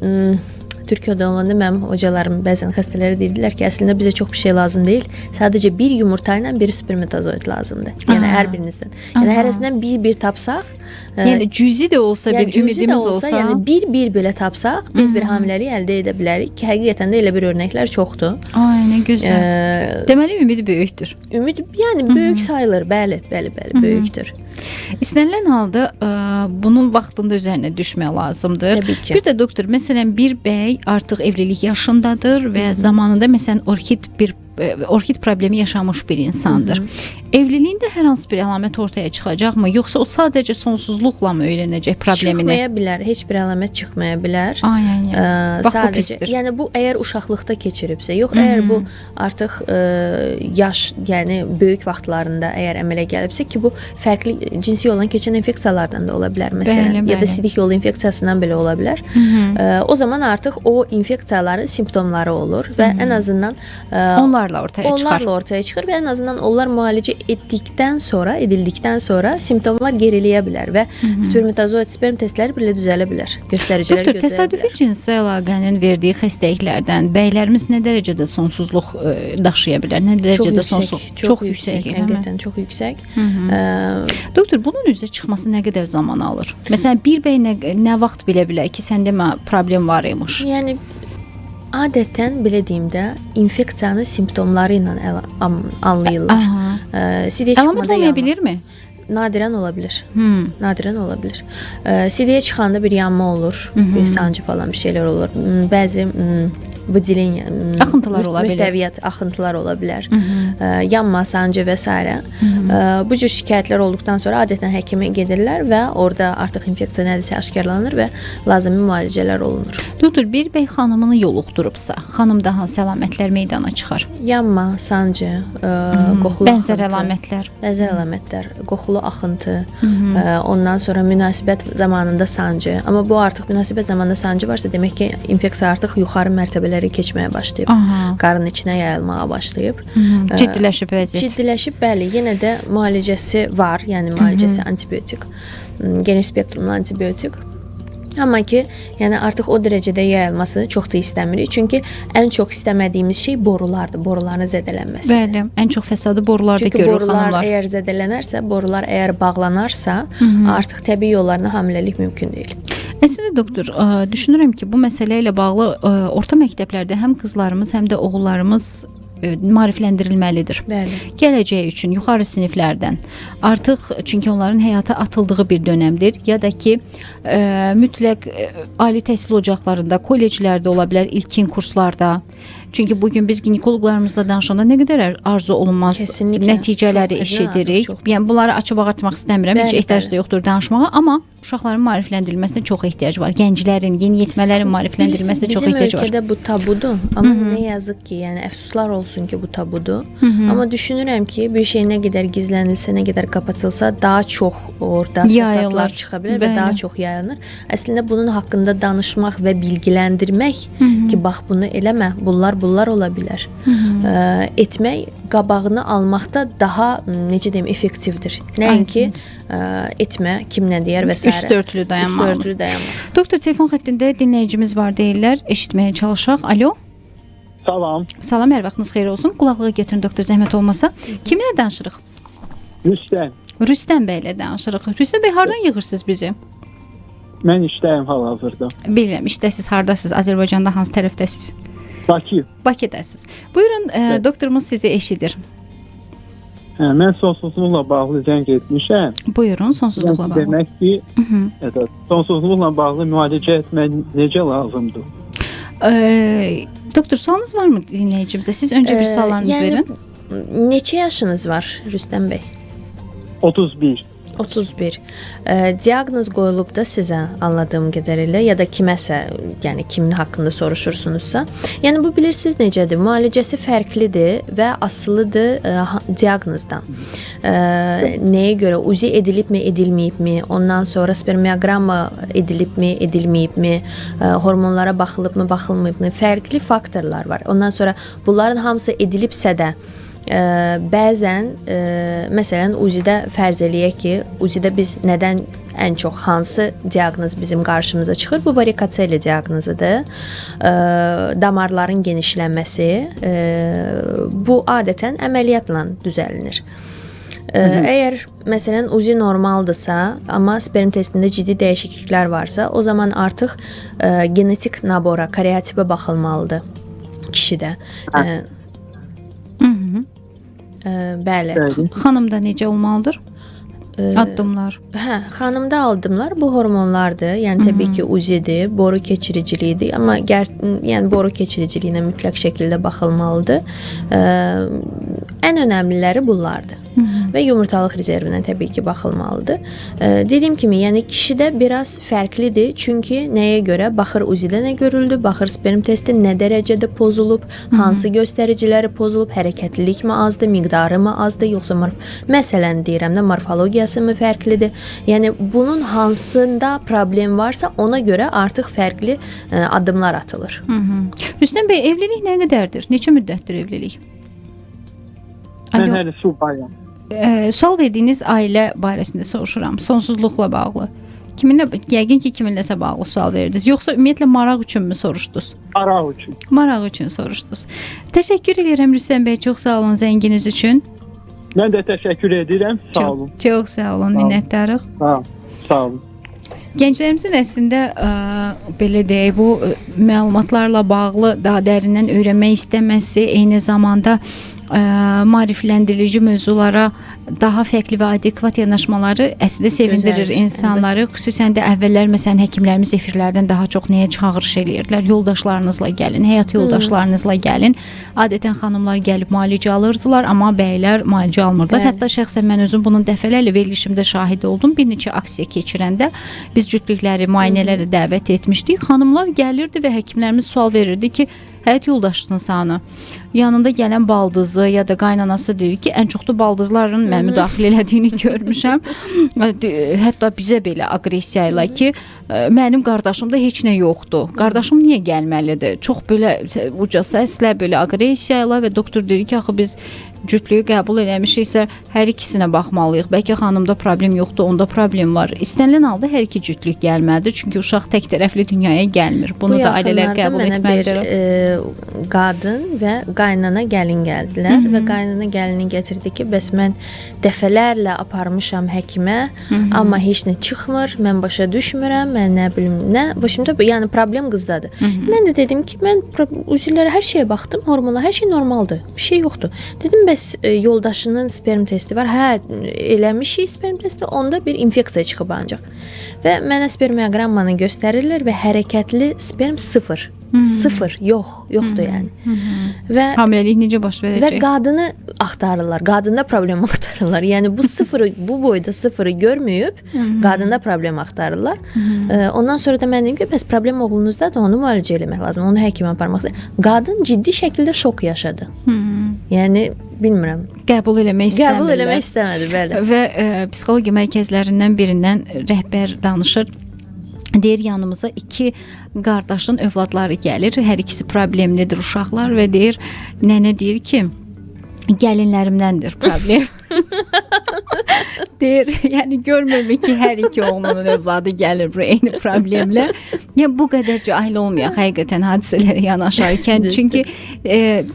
Türkiyədə olanda mənim hocalarım bəzən xəstələrə deyirdilər ki, əslində bizə çox bir şey lazım deyil. Sadəcə bir yumurta ilə bir spermatozoid lazımdır. Yəni hər birinizdən. Yəni hərəsindən bir tapsaq, yəni cüzi də olsa, bir ümidimiz olsa, yəni bir belə tapsaq, biz bir hamiləlik əldə edə bilərik ki, həqiqətən də elə bir örnəklər çoxdur. Ay, nə gözəl. Deməli ümid böyükdür. Ümid, yəni böyük sayılır, bəli, böyükdür. İstənilən halda bunun vaxtında üzərinə düşmək lazımdır. Təbii ki. Bir də doktor, məsələn bir bəy artıq evlilik yaşındadır və zamanında məsələn orkid problemi yaşamış bir insandır. Evliliyində hər hansı bir əlamət ortaya çıxacaqmı, yoxsa o sadəcə sonsuzluqla mı öyrənəcək problemini? Çıxmaya bilər, heç bir əlamət çıxmaya bilər. Sadəcə, yəni bu əgər uşaqlıqda keçiribsə, yox, əgər bu artıq yaş, yəni böyük vaxtlarında əgər əmələ gəlibsə ki, bu fərqli cinsi yolla keçən infeksiyalardan da ola bilər məsələn, ya da sidik yolu infeksiyasından belə ola bilər. O zaman artıq o infeksiyaların simptomları olur və ən azından onlarla ortaya çıxır və ən azından onlar müalicə edildikdən sonra simptomlar geriləyə bilər və spermatozoid sperm testləri belə düzələ bilər, göstəricilər gözləyə bilər. Doktor, təsadüfi cinsi əlaqənin verdiyi xəstəliklərdən bəylərimiz nə dərəcədə sonsuzluq daşıya bilər? Nə dərəcədə sonsuzluq? Çox yüksək, həqiqətən çox yüksək. Doktor, bunun üzə çıxması nə qədər zaman alır? Məsələn, bir bəy nə vaxt bilə bilər ki, səndə problem var imiş? Yəni adətən belə deyim də, infeksiyanın simptomları ilə anlayırlar. Əlamət olmaya bilirmi? Nadirən ola bilər. Nadirən ola bilər. Sidiyə çıxanda bir yanma olur, bir sancı falan bir şeylər olur. Bəzi vıdileniya, axıntılar ola bilər. Mühtəviyyət axıntılar ola bilər. Yanma, sancı və s. Bu cür şikayətlər olduqdan sonra adətən həkimə gedirlər və orada artıq infeksiya nədirsə aşkarlanır və lazımi müalicələr olunur. Doktor, bir bəy xanımını yoluxdurubsa, xanımda hansı əlamətlər meydana çıxar? Yanma, sancı, qoxulu bənzər əlamətlər. Bənzər əlamətlər, qoxulu axıntı, ondan sonra münasibət zamanında sancı. Amma bu artıq münasibət zamanında sancı varsa, demək ki, infeksiya artıq yuxarı mərtəbələrə keçməyə başlayıb. Qarın içinə yayılmağa başlayıb. Ciddiləşib vəziyyət. Ciddiləşib, bəli. Yenə də müalicəsi var, yəni müalicəsi antibiotik, geniş spektrumlu antibiotik. Amma ki, yəni artıq o dərəcədə yayılmasını çox da istəmirik. Çünki ən çox istəmədiyimiz şey borulardır, boruların zədələnməsi. Bəli, ən çox fəsadı borularda görür xanımlar. Çünki borular əgər zədələnərsə, borular əgər bağlanarsa, artıq təbii yollarla hamiləlik mümkün deyil. Əslində doktor, düşünürəm ki, bu məsələ ilə bağlı orta məktəblərdə həm qızlarımız, həm də oğullarımız maarifləndirilməlidir. Bəli. Gələcək üçün yuxarı siniflərdən artıq, çünki onların həyata atıldığı bir dönəmdir, ya da ki mütləq ali təhsil ocaqlarında, kolleclərdə ola bilər, ilkin kurslarda. Çünki bugün biz ginekoloqlarımızla danışanda nə qədər arzu olunmaz Kesinlikle. nəticələri Çox eşidirik. çox. Yəni bunları açıb ağartmaq istəmirəm. Heç Bəli, ehtiyac da yoxdur danışmağa, amma uşaqların maarifləndirilməsinə çox ehtiyac var. Gənclərin, yeniyetmələrin maarifləndirilməsinə çox ehtiyac var. Bizim ölkədə bu tabudur, amma nə yazıq ki, yəni əfsuslar olsun ki, bu tabudur. Amma düşünürəm ki, bir şey nə qədər gizlənilsə, nə qədər kapatılsa, daha çox orada fəsadlar çıxa bilər və daha çox yayılır. Əslində bunun haqqında danışmaq və bilgiləndirmək ki, bax bunu eləmə, bunlar ola bilər. Etmək, qabağını almaqda daha necə deyim, effektivdir. Nəinki etmə, kim nə deyər və s. Üst örtülü dayanmağımız. Doktor, telefon xəttində dinləyicimiz var deyirlər. Eşitməyə çalışaq. Alo. Salam. Salam, hər vaxtınız xeyir olsun. Qulaqlığı götürün doktor, zəhmət olmasa. Kiminlə danışırıq? Rüstəm. Rüstəm bəylə danışırıq. Rüstəm bəy, hardan yığırsınız bizi? Mən işdəyim hal-hazırda. Bilirəm, işdəsiz, hardasınız? Azərbaycanda hansı tərəfdəsiz? Bakı. Bakıdasınız. Buyurun, doktorumuz sizi eşidir. Mən sonsuzluqla bağlı zəng etmişəm. Buyurun, sonsuzluqla bağlı. Demək ki, sonsuzluqla bağlı müalicə etmək necə lazımdır? Doktor, sualınız var mı dinləyicimizə? Siz öncə bir suallarınızı verin. Neçə yaşınız var Rüstəm bəy? 31. 31. Diaqnoz qoyulub da sizə, anladığım qədərilə, ya da kiməsə, yəni kimin haqqında soruşursunuzsa. Yəni bu bilirsiniz necədir? Müalicəsi fərqlidir və asılıdır diaqnozdan. Nəyə görə? UZI edilibmi, edilməyibmi? Ondan sonra spermiyoqramma edilibmi, edilməyibmi? Hormonlara baxılıbmı, baxılmayıbmı? Fərqli faktorlar var. Ondan sonra bunların hamısı edilibsə də bəzən məsələn UZI-də fərz eləyək ki, UZI-də biz nədən ən çox hansı diaqnoz bizim qarşımıza çıxır? Bu varikoseli diaqnozudur. Damarların genişlənməsi. Bu adətən əməliyyatla düzəlinir. Əgər məsələn UZI normaldırsa, amma sperm testində ciddi dəyişikliklər varsa, o zaman artıq genetik nabora, karyotipə baxılmalıdır kişidə. Bəli. Xanımda necə olmalıdır? Addımlar. Xanımda addımlar bu hormonlardır. Yəni təbii ki UZI-dir, boru keçiriciliyidir, amma yəni boru keçiriciliyinə mütləq şəkildə baxılmalıdır. Ən önəmliləri bunlardır. Və yumurtalıq rezervinə təbii ki baxılmalıdır. Dediyim kimi, yəni kişidə biraz fərqlidir. Çünki nəyə görə? Baxır UZI-də nə görüldü, baxır sperm testi nə dərəcədə pozulub, hansı göstəriciləri pozulub, hərəkətlilik mi azdır, miqdarı mı azdır, yoxsa məsələn deyirəm də morfologiyası mı fərqlidir? Yəni bunun hansında problem varsa ona görə artıq fərqli addımlar atılır. Rüstəm bəy, evlilik nə qədərdir? Neçə müddətdir evlilik? Mən hələ subayam. Sual verdiyiniz ailə barəsində soruşuram, sonsuzluqla bağlı. Kiminlə, yəqin ki, kiminləsə bağlı sual verirdiniz, yoxsa ümumiyyətlə maraq üçünmü soruşdunuz? Maraq üçün. Maraq üçün soruşdunuz. Təşəkkür edirəm Rüstəm bəy, çox sağ olun zənginiz üçün. Mən də təşəkkür edirəm, sağ olun. Çox sağ olun, minnətdarıq. Sağ olun. Gənclərimizin əslində belə deyək, bu məlumatlarla bağlı daha dərindən öyrənmək istəməsi, eyni zamanda maarifləndirici mövzulara daha fərqli və adekvat yanaşmaları əslində sevindirir insanları. Xüsusən də əvvəllər məsələn həkimlərimiz efirlərdən daha çox nəyə çağırış eləyirdilər? Yoldaşlarınızla gəlin, həyat yoldaşlarınızla gəlin. Adətən xanımlar gəlib müalicə alırdılar, amma bəylər müalicə almırdılar. Hətta şəxsən mən özüm bunun dəfələrlə verilişimdə şahid oldum. Bir neçə aksiya keçirəndə biz cütlükləri müayinələrə dəvət etmişdik. Xanımlar gəlirdi və həkimlərimiz sual verirdi ki, həyat yoldaşının sanı. Yanında gələn baldızı ya da qaynanası deyir ki, ən çox da baldızların mən müdaxilə elədiyini görmüşəm. Hətta bizə belə aqressiya ilə ki, mənim qardaşımda heç nə yoxdur. Qardaşım niyə gəlməlidir? Çox belə uca səslə, belə aqressiya ilə və doktor deyir ki, axı biz cütlüyü qəbul eləmişiksə hər ikisinə baxmalıyıq. Bəlkə xanımda problem yoxdur, onda problem var. İstənilən halda hər iki cütlük gəlməlidir. Çünki uşaq tək tərəfli dünyaya gəlmir. Bunu da ailələr qəbul etməlidir. Bir qadın və qaynana gəlin gəldilər və qaynana gəlini gətirdi ki, bəs mən dəfələrlə aparmışam həkimə, amma heç nə çıxmır, mən başa düşmürəm, mən nə bilim, nə başımda, yəni problem qızdadır. Mən də dedim ki, mən üzvlərə hər şeyə baxdım, hormonlar, hər şey normaldır. Bir şey yoxdur. Dedim, bəs yoldaşının sperm testi var. Hə, eləmişik sperm testi, onda bir infeksiya çıxıb ancaq. Və mənə spermiogrammanı göstərirlər və hərəkətli sperm 0. 0, yoxdur yəni. Və Hamiləlik necə baş və verəcək? qadını axtarırlar. Qadında problem axtarırlar. Yəni bu sıfırı, bu boyda sıfırı görməyib, qadında problem axtarırlar. Ondan sonra da mən dedim ki, bəs problem oğlunuzdadır, onu müalicə eləmək lazım, onu həkimə aparmaq lazım. Qadın ciddi şəkildə şok yaşadı. Yəni bilmirəm. Qəbul eləmək istəmədi, bəli. Və psixologiya mərkəzlərindən birindən rəhbər danışır. Deyir, yanımıza 2 qardaşın övladları gəlir. Hər ikisi problemlidir uşaqlar və deyir, nənə deyir ki, gəlinlərimdəndir problem. Deyir, yəni görmürmü ki, hər iki oğlunun övladı gəlir bu eyni problemlə. Yəni bu qədər cahil olmayaq həqiqətən hadisələrə yanaşarkən. Çünki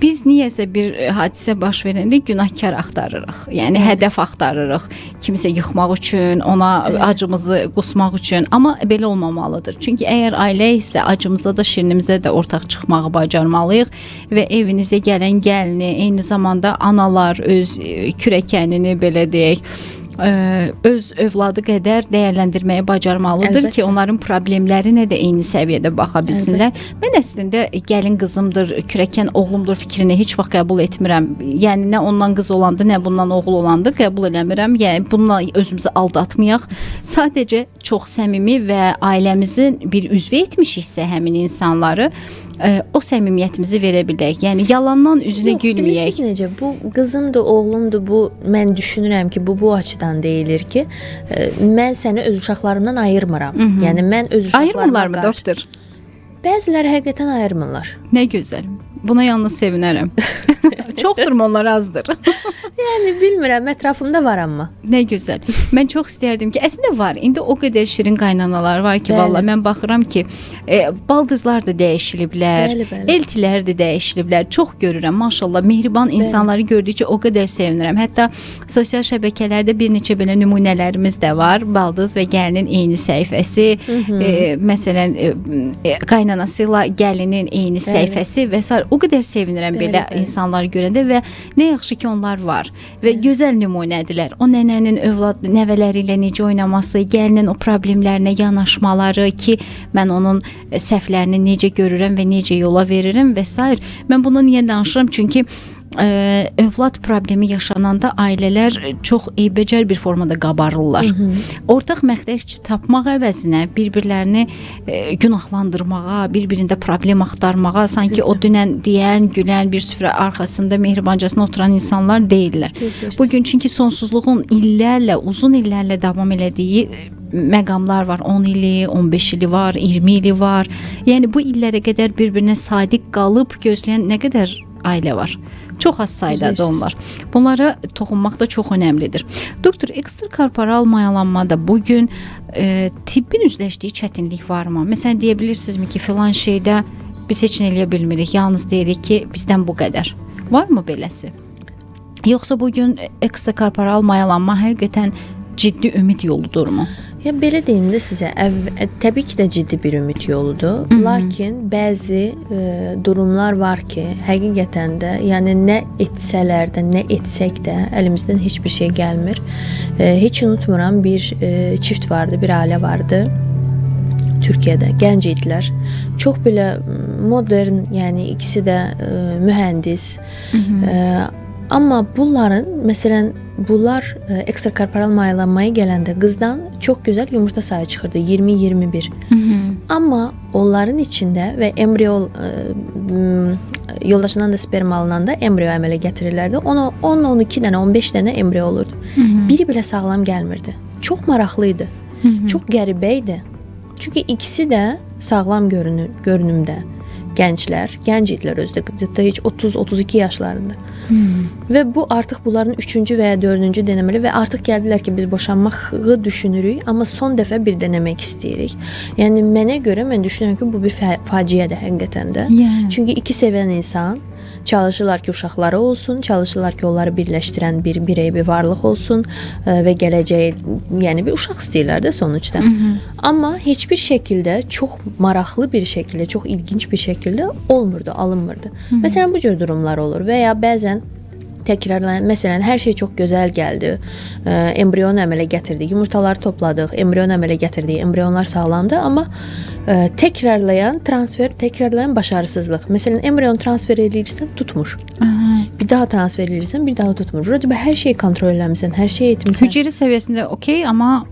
biz niyəsə bir hadisə baş verəndə günahkar axtarırıq. Yəni hədəf axtarırıq. Kimsə yıxmaq üçün, ona acımızı qusmaq üçün. Amma belə olmamalıdır. Çünki əgər ailə isə acımıza da, şirinimizə də ortaq çıxmağı bacarmalıyıq və evinizə gələn gəlini, eyni zamanda analar öz kürəkənini belə deyək, öz övladı qədər dəyərləndirməyə bacarmalıdır. Əlbəttə ki, onların problemlərinə də eyni səviyyədə baxa bilsinlər. Mən əslində gəlin qızımdır, kürəkən oğlumdur fikrini heç vaxt qəbul etmirəm. Yəni nə ondan qız olandı, nə bundan oğul olandı qəbul eləmirəm. Yəni bununla özümüzü aldatmayaq. Sadəcə çox səmimi və ailəmizin bir üzvü etmişiksə həmin insanları, o səmimiyyətimizi verə bilək. Yəni yalandan üzünə gülməyək. Bilirsiniz necə? Bu qızımdır, oğlumdur. Bu mən düşünürəm ki, bu açıdan deyilir ki, mən səni öz uşaqlarımdan ayırmıram. Yəni mən öz uşaqlarıma ayırmırlar mı doktor? Bəziləri həqiqətən ayırmırlar. Nə gözəl. Buna yalnız sevinərəm. Çoxdur mu onlar azdır? Yəni bilmirəm, ətrafımda var amma. Nə gözəl. Mən çox istərdim ki, əslində var. İndi o qədər şirin qaynanalar var ki, vallahi mən baxıram ki, baldızlar da dəyişiliblər, eltilər də dəyişiliblər. Çox görürəm, maşallah, mehriban insanları gördükcə o qədər sevinirəm. Hətta sosial şəbəkələrdə bir neçə belə nümunələrimiz də var. Baldız və gəlinin eyni səhifəsi, məsələn, qaynanası ilə gəlinin eyni səhifəsi və s. O qədər sevinirəm belə insanları görəndə və nə yaxşı ki, onlar var və gözəl nümunədirlər. O nənənin nəvələri ilə necə oynaması, gəlinin o problemlərinə yanaşmaları ki, mən onun səhvlərini necə görürəm və necə yola verirəm və s. Mən bunu niyə danışıram? Çünki övlad problemi yaşananda ailələr çox eybəcər bir formada qabarırlar. Ortaq məxrəc tapmaq əvəzinə bir-birlərini günahlandırmağa, bir-birində problem axtarmağa, sanki o dünən deyən, gülən, bir süfrə arxasında mehribancasına oturan insanlar deyirlər. Bugün çünki sonsuzluğun illərlə, uzun illərlə davam elədiyi məqamlar var. 10 ili, 15 ili var, 20 ili var. Yəni bu illərə qədər bir-birinə sadiq qalıb gözləyən nə qədər ailə var. Çox az saydadır onlar. Bunlara toxunmaq da çox önəmlidir. Doktor, ekstrakorporal mayalanmada bugün tibbin üzləşdiyi çətinlik varmı? Məsələn, deyə bilirsinizmi ki, filan şeydə biz heç nə eləyə bilmirik, yalnız deyirik ki, bizdən bu qədər. Varmı beləsi? Yoxsa bugün ekstrakorporal mayalanma həqiqətən ciddi ümid yoludurmu? Ya belə deyim də sizə, təbii ki də ciddi bir ümid yoludur. Lakin bəzi durumlar var ki, həqiqətən də, yəni nə etsələr də, nə etsək də əlimizdən heç bir şey gəlmir. Heç unutmuram, bir çift vardı, bir ailə vardı. Türkiyədə gənc idilər. Çox belə modern, yəni ikisi də mühəndis. Amma bunların, məsələn, bunlar ekstrakorporal mayalanmaya gələndə qızdan çox gözəl yumurta sayı çıxırdı, 20-21. Amma onların içində və embriyo yoldaşından da sperm alınanda embriyo əmələ gətirirlərdi. 10-12 dənə, 15 dənə embriyo olurdu. Biri belə sağlam gəlmirdi. Çox maraqlı idi. Çox qəribə idi. Çünki ikisi də sağlam görünümdə gənclər, gənc idilər özdə, heç 30-32 yaşlarında. Və bu artıq bunların 3-cü və ya 4-cü denəməli və artıq gəldilər ki, biz boşanmağı düşünürük, amma son dəfə bir denəmək istəyirik. Yəni mənə görə mən düşünürəm ki, bu bir faciədir həqiqətən də. Çünki iki sevən insan Çalışırlar ki uşaqları olsun, çalışırlar ki onları birləşdirən bir birey, bir varlıq olsun və gələcəyə, yəni bir uşaq istəyirlər də sonuçta. Amma heç bir şəkildə, çox maraqlı bir şəkildə, çox ilginç bir şəkildə olmurdu, alınmırdı. Məsələn, bu cür durumlar olur və ya bəzən təkrarlanan, məsələn, hər şey çox gözəl gəldi. Embrion əmələ gətirdik, yumurtaları topladıq, embrion əmələ gətirdik, embrionlar sağlamdır, amma təkrarlayan transfer, təkrarlayan başarısızlıq. Məsələn, embrion transfer edirsən, tutmur. Bir daha transfer edirsən, bir daha tutmur. Burada hər şeyi kontrol eləmisən, hər şeyi etmisən. Hücrə səviyyəsində okey, amma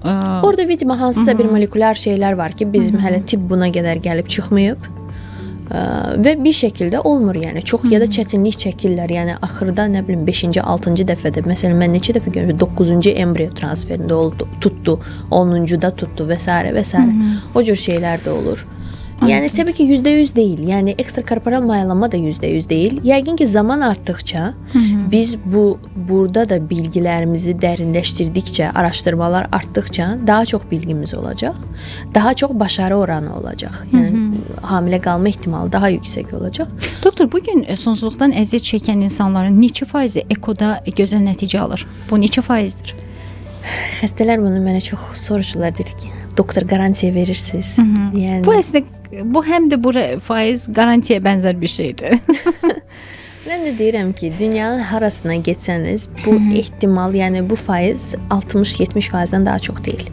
orada vidima hansısa bir molekulyar şeylər var ki, bizim hələ tibb buna qədər gəlib çıxmayıb. Və bir şəkildə olmur, yəni çox ya da çətinlik çəkirlər. Yəni axırda nə bilim 5-ci, 6-cı dəfədə, məsələn mən neçə dəfə görmüşəm, 9-cu embriyo transferində oldu, tutdu, 10-cu-da tutdu və s. və s. O cür şeylər də olur. Yəni təbii ki %100 deyil. Yəni ekstrakorporal mayalanma da %100 deyil. Yəqin ki zaman artdıqca biz burada da bilgilərimizi dərinləşdirdikcə, araşdırmalar artdıqca daha çox bilgimiz olacaq. Daha çox başarı oranı olacaq. Yəni hamilə qalma ehtimalı daha yüksək olacaq. Doktor, bugün sonsuzluqdan əziyyət çəkən insanların neçə faizi ekoda gözəl nəticə alır? Bu neçə faizdir? Xəstələr bunu mənə çox soruşurlar, deyir ki, doktor qarantiya verirsiniz. Yəni bu əslində bu həm də bu faiz qarantiyaya bənzər bir şeydir. Mən də deyirəm ki, dünyanın harasına getsəniz, bu ehtimal, yəni bu faiz 60-70%-dən daha çox deyil.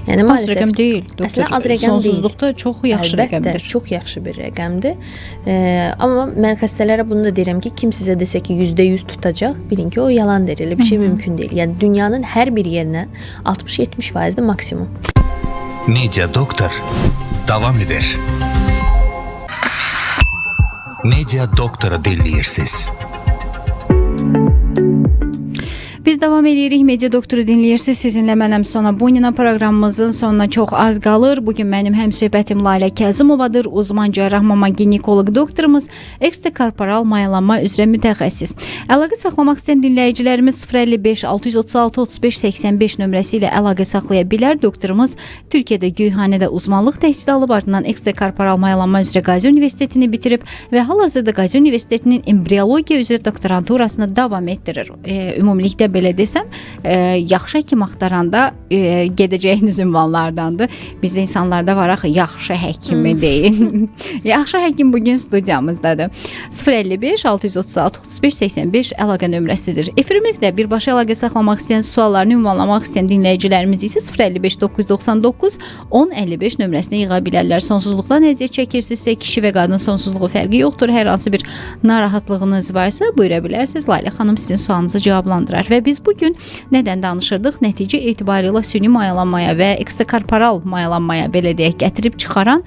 Yəni az rəqəm deyil. Doktor, əslində az rəqəm sonsuzluqda çox yaxşı rəqəmdir. Çox yaxşı bir rəqəmdir. Amma mən xəstələrə bunu da deyirəm ki, kim sizə desə ki %100 tutacaq, bilin ki, o yalandır. Elə bir şey mümkün deyil. Yəni dünyanın hər bir yerinə 60-70%-də maksimum. Media Doktor davam edir. Media Doktor'u dinləyirsiniz. Biz davam edirik. Media Doktoru dinləyirsiniz. Sizinlə mənəm Sona Bunina. Proqramımızın sonuna çox az qalır. Bugün mənim həmsöhbətim Layla Kazımovadır. Uzman cərrah mama ginekoloq doktorumuz, ekstrakorporal mayalanma üzrə mütəxəssis. Əlaqə saxlamaq istəyən dinləyicilərimiz 055 636 35 85 nömrəsi ilə əlaqə saxlaya bilər. Doktorumuz Türkiyədə Göyhanədə uzmanlıq təhsili alıb, ardından ekstrakorporal mayalanma üzrə Qazi Universitetini bitirib və hal-hazırda Qazi Universitetinin embriologiya üzrə doktoranturasını davam etdirir. Ümumilikdə belə desəm, yaxşı həkim axtaranda gedəcəyiniz ünvanlardandır. Bizdə insanlarda var axı, yaxşı həkimi deyil. Yaxşı həkim bugün studiyamızdadır. 055 636 35 85 əlaqə nömrəsidir. Efirimizdə birbaşa əlaqə saxlamaq istəyən, suallarını ünvanlamaq istəyən dinləyicilərimiz isə 055 999 1055 nömrəsinə yığa bilərlər. Sonsuzluqdan əziyyət çəkirsinizsə, kişi və qadın sonsuzluğu fərqi yoxdur. Hər hansı bir narahatlığınız varsa, buyura bilərsiniz. Layla xanım sizin sualınızı cavablandırar. Və biz bugün nədən danışırdıq? Nəticə etibarilə süni mayalanmaya və ekstrakorporal mayalanmaya, belə deyək, gətirib çıxaran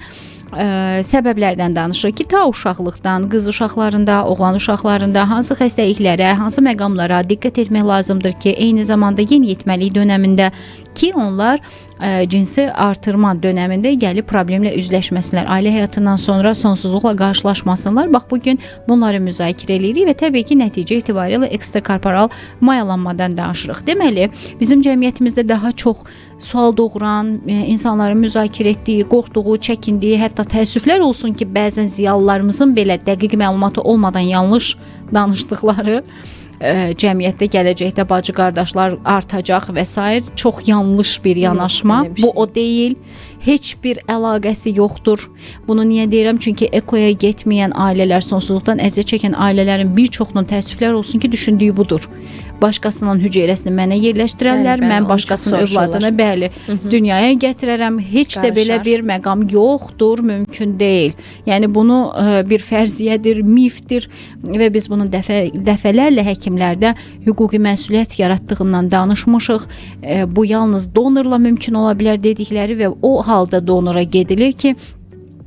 səbəblərdən danışırıq ki, ta uşaqlıqdan, qız uşaqlarında, oğlan uşaqlarında hansı xəstəliklərə, hansı məqamlara diqqət etmək lazımdır ki, eyni zamanda yeniyetməlik dönəmində ki, onlar cinsi artırma dönəmində gəlib problemlə üzləşməsinlər, ailə həyatından sonra sonsuzluqla qarşılaşmasınlar. Bax, bugün bunları müzakirə edirik və təbii ki, nəticə etibarilə ekstrakorporal mayalanmadan danışırıq. Deməli, bizim cəmiyyətimizdə daha çox sual doğuran, insanların müzakirə etdiyi, qorxduğu, çəkindiyi, hətta təəssüflər olsun ki, bəzən ziyalılarımızın belə dəqiq məlumatı olmadan yanlış danışdıqları cəmiyyətdə gələcəkdə bacı qardaşlar artacaq və s. çox yanlış bir yanaşma. Bu o deyil. Heç bir əlaqəsi yoxdur. Bunu niyə deyirəm? Çünki ekoya getməyən ailələr, sonsuzluqdan əziyyət çəkən ailələrin bir çoxunun təəssüflər olsun ki, düşündüyü budur. Başqasının hüceyrəsini mənə yerləşdirərlər, mən başqasının övladını dünyaya gətirərəm. Heç də belə bir məqam yoxdur, mümkün deyil. Yəni bunu bir fərziyyədir, mifdir və biz bunu dəfələrlə həkimlərdə hüquqi məsuliyyət yaratdığından danışmışıq. Bu yalnız donorla mümkün ola bilər dedikləri və o halda donora gedilir ki,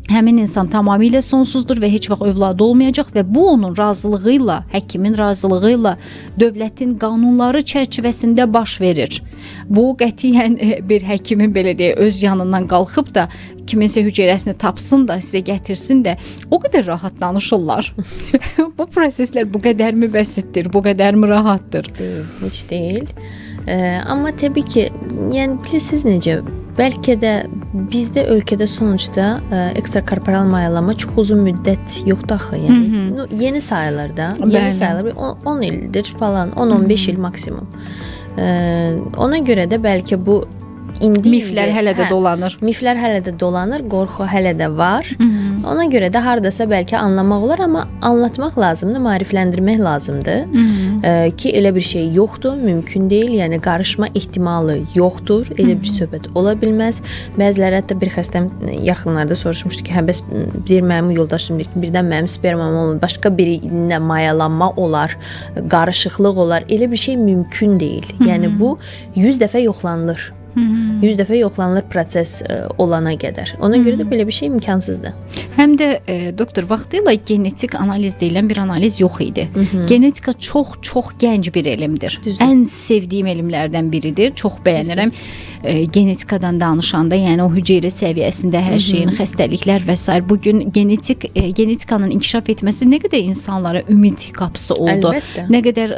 həmin insan tamamilə sonsuzdur və heç vaxt övladı olmayacaq və bu onun razılığı ilə, həkimin razılığı ilə dövlətin qanunları çərçivəsində baş verir. Bu qətiyyən bir həkimin belə deyə öz yanından qalxıb da kiminsə hüceyrəsini tapsın da sizə gətirsin də o qədər rahat danışırlar. Bu proseslər bu qədər mi bəsitdir, bu qədər mi rahatdır? Deyil, heç deyil. Amma təbii ki, yəni bilirsiniz necə, bəlkə də bizdə ölkədə sonuçda ekstrakorporal mayalama çox uzun müddət yoxdur axı. Yəni yeni sayılır da. Yeni sayılır. 10 ildir falan, 10-15 il maksimum. Ona görə də bəlkə bu miflər hələ də dolanır. Miflər hələ də dolanır, qorxu hələ də var. Ona görə də hardasa bəlkə anlamaq olar, amma anlatmaq lazımdır, maarifləndirmək lazımdır. Ki elə bir şey yoxdur, mümkün deyil. Yəni qarışma ehtimalı yoxdur. Elə bir söhbət ola bilməz. Bəziləri hətta bir xəstəm yaxınlarda soruşmuşdu ki, bəs deyir mənim yoldaşım deyir ki, birdən mənim spermam olmur, başqa birinə mayalanma olar, qarışıqlıq olar. Elə bir şey mümkün deyil. Yəni bu 100 dəfə yoxlanılır. 100 dəfə yoxlanılır proses olana qədər. Ona görə də belə bir şey imkansızdır. Həm də doktor, vaxtilə genetik analiz deyilən bir analiz yox idi. Genetika çox gənc bir elmdir. Düzdür. Ən sevdiyim elmlərdən biridir. Çox bəyənirəm. Genetikadan danışanda, yəni o hüceyrə səviyyəsində hər şeyin, xəstəliklər və s. Bugün genetikanın inkişaf etməsi nə qədər insanlara ümid qapısı oldu. Əlbəttə. Nə qədər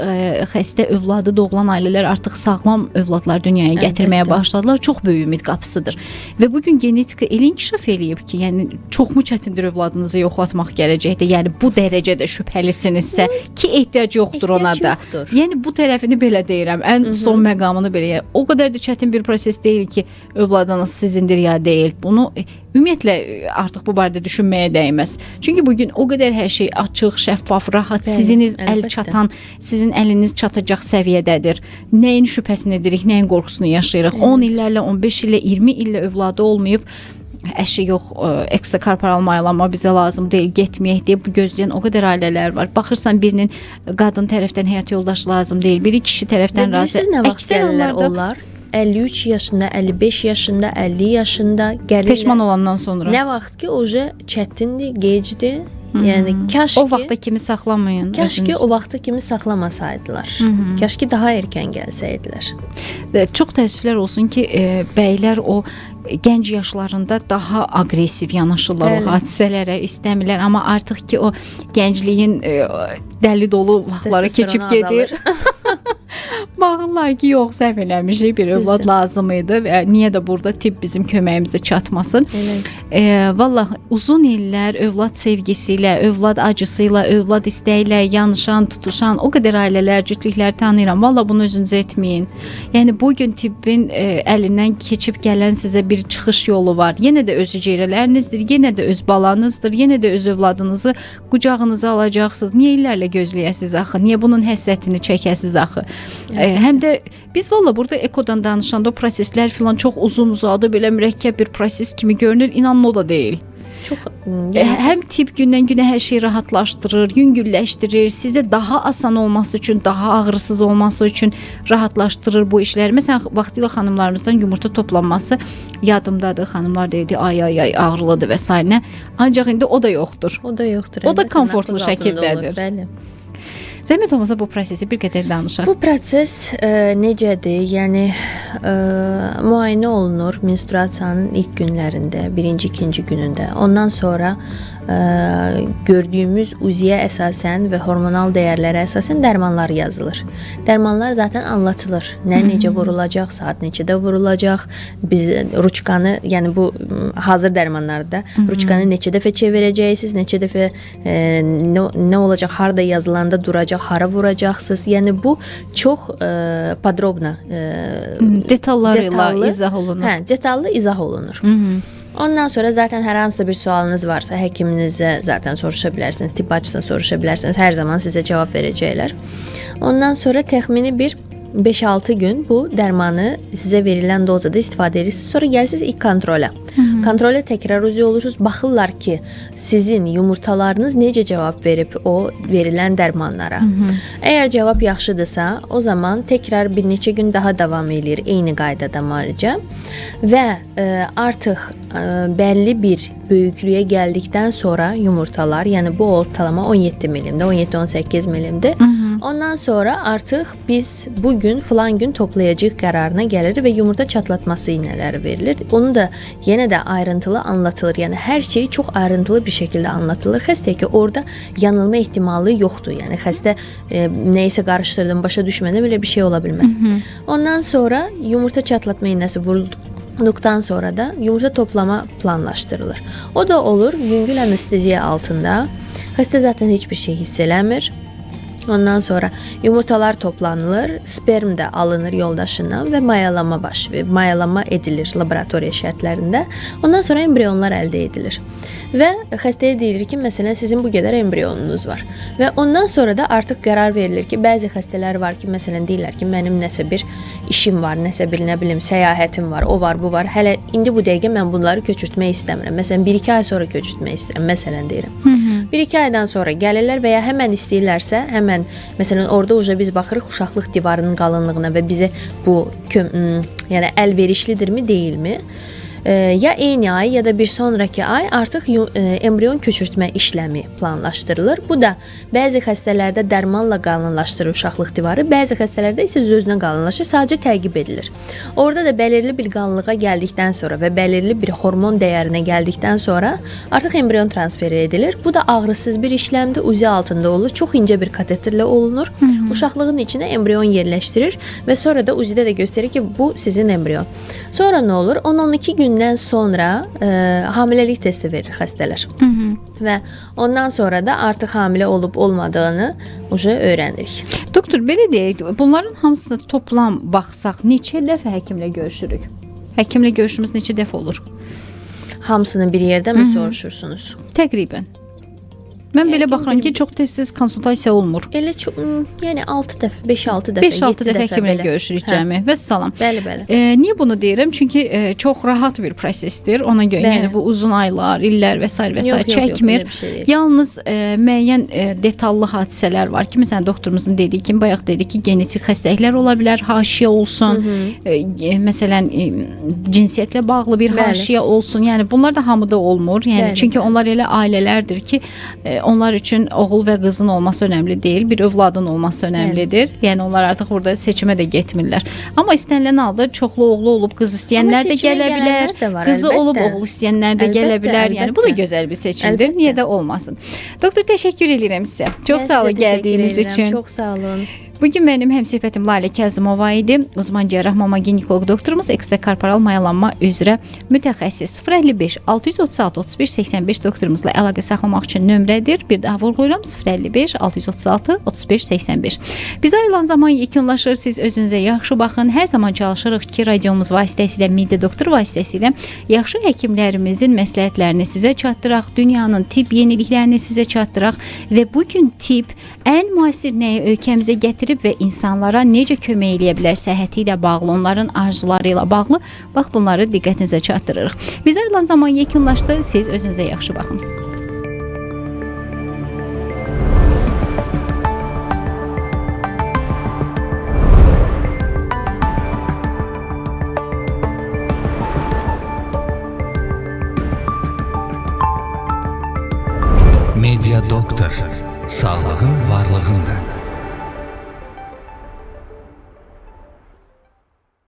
xəstə övladı doğulan ailələr artıq sağlam övladlar dünyaya gətirməyə başladılar. Çox böyük ümid qapısıdır. Və bugün genetika elə inkişaf eləyib ki, yəni çoxmu çətindir övladınızı yoxlatmaq gələcəkdə. Yəni bu dərəcədə şübhəlisinizsə ki, ehtiyac yoxdur ona da. Yəni bu tərəfini belə deyirəm. Ən son məqamını belə. O qədər də çətin bir proses deyil ki, övladınız sizindir ya deyil. Bunu ümumiyyətlə artıq bu barədə düşünməyə dəyməz. Çünki bugün o qədər hər şey açıq, şəffaf, rahat, siziniz əl çatan, sizin əliniz çatacaq səviyyədədir. Nəyin şübhəsini edirik, nəyin qorxusunu yaşayırıq. 10 illərlə, 15 illə, 20 illə övladı olmayıb, əşi yox, ekstrakorporal mayalanma bizə lazım deyil, getməyək deyə gözləyən o qədər ailələr var. Baxırsan birinin qadın tərəfdən həyat yoldaşı lazım deyil, biri kişi tərəfdən razı. Bilirsiniz nə vaxt gəlirlər onlar? 53 yaşında, 55 yaşında, 50 yaşında gəlirlər. Peşman olandan sonra. Nə vaxt ki, oje çətindir, gecdir. Yəni kaş ki o vaxta kimi saxlamayın. Kaş ki o vaxta kimi saxlamasaydılar. Kaş ki daha erkən gəlsəydilər. Çox təəssüflər olsun ki, bəylər o gənc yaşlarında daha aqressiv yanaşırlar o hadisələrə, istəmirlər, amma artıq ki o gəncliyin dəli dolu vaxtları keçib gedir. Baxırlar ki, yox, səhv eləmişik, bir övlad lazım idi və niyə də burada tibb bizim köməyimizə çatmasın. Vallah uzun illər övlad sevgisi ilə, övlad acısı ilə, övlad istəyi ilə yanışan, tutuşan o qədər ailələr, cütlüklər tanıyıram. Vallah bunu özünüzə etməyin. Yəni bugün tibbin əlindən keçib gələn sizə bir çıxış yolu var. Yenə də öz hüceyrələrinizdir, yenə də öz balanızdır, yenə də öz övladınızı qucağınıza alacaqsınız. Niyə illərlə gözləyəsiniz axı? Niyə bunun həsrətini çəkəsiniz axı? Həm də biz valla burada ekodan danışanda o proseslər filan çox uzun uzadı, belə mürəkkəb bir proses kimi görünür. İnanın o da deyil. Çox həm tibb gündən-günə hər şeyi rahatlaşdırır, yüngülləşdirir, sizə daha asan olması üçün, daha ağrısız olması üçün rahatlaşdırır bu işləri. Məsələn, vaxtilə xanımlarımızdan yumurta toplanması yadımdadır. Xanımlar deyirdi, ay ağrılıdır və s. Ancaq indi o da yoxdur. O da yoxdur. O da komfortlu şəkildədir. Bəli. Zəhmət olmasa bu prosesi bir qədər danışaq. Bu proses necədir? Yəni müayinə olunur menstruasiyanın ilk günlərində, birinci, ikinci günündə. Ondan sonra gördüyümüz uziyə əsasən və hormonal dəyərlərə əsasən dərmanlar yazılır. Dərmanlar zaten anlatılır. Necə vurulacaq, saat neçədə vurulacaq. Biz ruçkanı, yəni bu hazır dərmanlarda ruçkanı neçə dəfə çevirəcəksiniz, neçə dəfə nə olacaq, harda yazılanda duracaq, hara vuracaqsınız. Yəni bu çox podrobna detallarla izah olunur. Detallı izah olunur. Ondan sonra zaten hər hansı bir sualınız varsa həkiminizə zaten soruşa bilərsiniz, tibb bacısına soruşa bilərsiniz. Hər zaman sizə cavab verəcəklər. Ondan sonra təxmini bir 5-6 gün bu dərmanı sizə verilən dozada istifadə edirsiniz. Sonra gəlirsiniz ilk kontrola. Kontrola təkrar üzü olursunuz. Baxırlar ki, sizin yumurtalarınız necə cavab verib o verilən dərmanlara. Əgər cavab yaxşıdırsa, o zaman təkrar bir neçə gün daha davam edir eyni qaydada müalicə və artıq bəlli bir böyüklüyə gəldikdən sonra yumurtalar, yəni bu ortalama 17 milimdə, 17-18 milimdə. Ondan sonra artıq biz bugün filan gün toplayacaq qərarına gəlir və yumurta çatlatması iynələri verilir. Onu da yenə də ayrıntılı anlatılır. Yəni hər şey çox ayrıntılı bir şəkildə anlatılır. Xəstəyə ki, orada yanılma ehtimalı yoxdur. Yəni xəstə nəyisə qarışdırdım, başa düşmədən belə bir şey ola bilməz. Ondan sonra yumurta çatlatma iynəsi Ondan sonra da yumurta toplama planlaşdırılır. O da olur yüngül anesteziya altında. Xəstə zaten hiçbir şey hiss eləmir. Ondan sonra yumurtalar toplanılır, sperm de alınır yoldaşından ve mayalama edilir laboratoriya şərtlərində. Ondan sonra embriyonlar əldə edilir. Və xəstəyə deyilir ki, məsələn, sizin bu qədər embriyonunuz var. Və ondan sonra da artıq qərar verilir ki, bəzi xəstələr var ki, məsələn, deyirlər ki, mənim nəsə bir işim var, nəsə bir, nə bilim, səyahətim var, o var, bu var. Hələ indi bu dəqiqə mən bunları köçürtmək istəmirəm. Məsələn, 1-2 ay sonra köçürtmək istəyirəm, məsələn deyirəm. 1-2 aydan sonra gəlirlər və ya həmən istəyirlərsə, həmən, məsələn, orada uca biz baxırıq uşaqlıq divarının qalınlığına və bizə bu, yəni əlverişlidirmi, deyilmi? Ya eyni ay ya da bir sonraki ay artıq embrion köçürtmə işləmi planlaşdırılır. Bu da bəzi xəstələrdə dərmanla qalınlaşdırır uşaqlıq divarı, bəzi xəstələrdə isə özünə qalınlaşır, sadəcə təqib edilir. Orada da bəlirli bir qalınlığa gəldikdən sonra və bəlirli bir hormon dəyərinə gəldikdən sonra artıq embrion transferi edilir. Bu da ağrısız bir işləmdir, uzi altında olur, çox incə bir kateterlə olunur. Uşaqlığın içinə embrion yerləşdirir və sonra da uzidə də göstərir ki, bu sizin embrion. Sonra nə olur? 10-12 gündən sonra hamiləlik testi verir xəstələr. Və ondan sonra da artıq hamilə olub olmadığını öyrənirik. Doktor, belə deyək, bunların hamısını toplam baxsaq neçə dəfə həkimlə görüşürük? Həkimlə görüşümüz neçə dəfə olur? Hamısını bir yerdə mi soruşursunuz? Təqribən. Mən belə baxıram ki, çox tez-tez konsultasiya olmur. Elə çox, yəni 6 dəfə, 5-6 dəfə, 5-6 dəfə həkimlə görüşürük cəmi. Və salam. Bəli, bəli. Niyə bunu deyirəm? Çünki çox rahat bir prosesdir. Ona görə, yəni bu uzun aylar, illər və s. çəkmir. Yalnız müəyyən detallı hadisələr var ki, məsələn, doktorumuzun dediyi kimi, bayaq dedik ki, genetik xəstəliklər ola bilər, haşiyə olsun, məsələn, cinsiyyətlə bağlı bir haşiyə olsun. Yəni bunlar da hamıda olmur. Yəni çünki onlar elə ailələrdir ki, onlar üçün oğul və qızın olması önəmli deyil, bir övladın olması önəmlidir. Yəni onlar artıq burada seçimə də getmirlər. Amma istənilən halda çoxlu oğlu olub qız istəyənlər də gələ bilər, qızı olub oğul istəyənlər də gələ bilər. Yəni bu da gözəl bir seçimdir. Niyə də olmasın? Doktor, təşəkkür edirəm sizə. Çox sağ olun gəldiyiniz üçün. Çox sağ olun. Bugün mənim həmsöhbətim Lalə Kazımova idi. Uzman cərrah mama ginekoloq doktorumuz ekstrakorporal mayalanma üzrə mütəxəssis. 055 636 31 85 doktorumuzla əlaqə saxlamaq üçün nömrədir. Bir daha vurğulayıram, 055 636 31 85. Biz ayrılan zaman yekunlaşır. Siz özünüzə yaxşı baxın. Hər zaman çalışırıq ki, radiomuz vasitəsilə, media doktor vasitəsilə yaxşı həkimlərimizin məsləhətlərini sizə çatdıraq, dünyanın tibb yeniliklərini sizə çatdıraq və bugün tibb ən müasir nəyi ölkəmizə gətirib və insanlara necə kömək eləyə bilər səhhəti ilə bağlı, onların arzuları ilə bağlı, bax bunları diqqətinizə çatdırırıq. Biz ayrılan zaman yekunlaşdı. Siz özünüzə yaxşı baxın. Media Doktor, sağlığın varlığındır.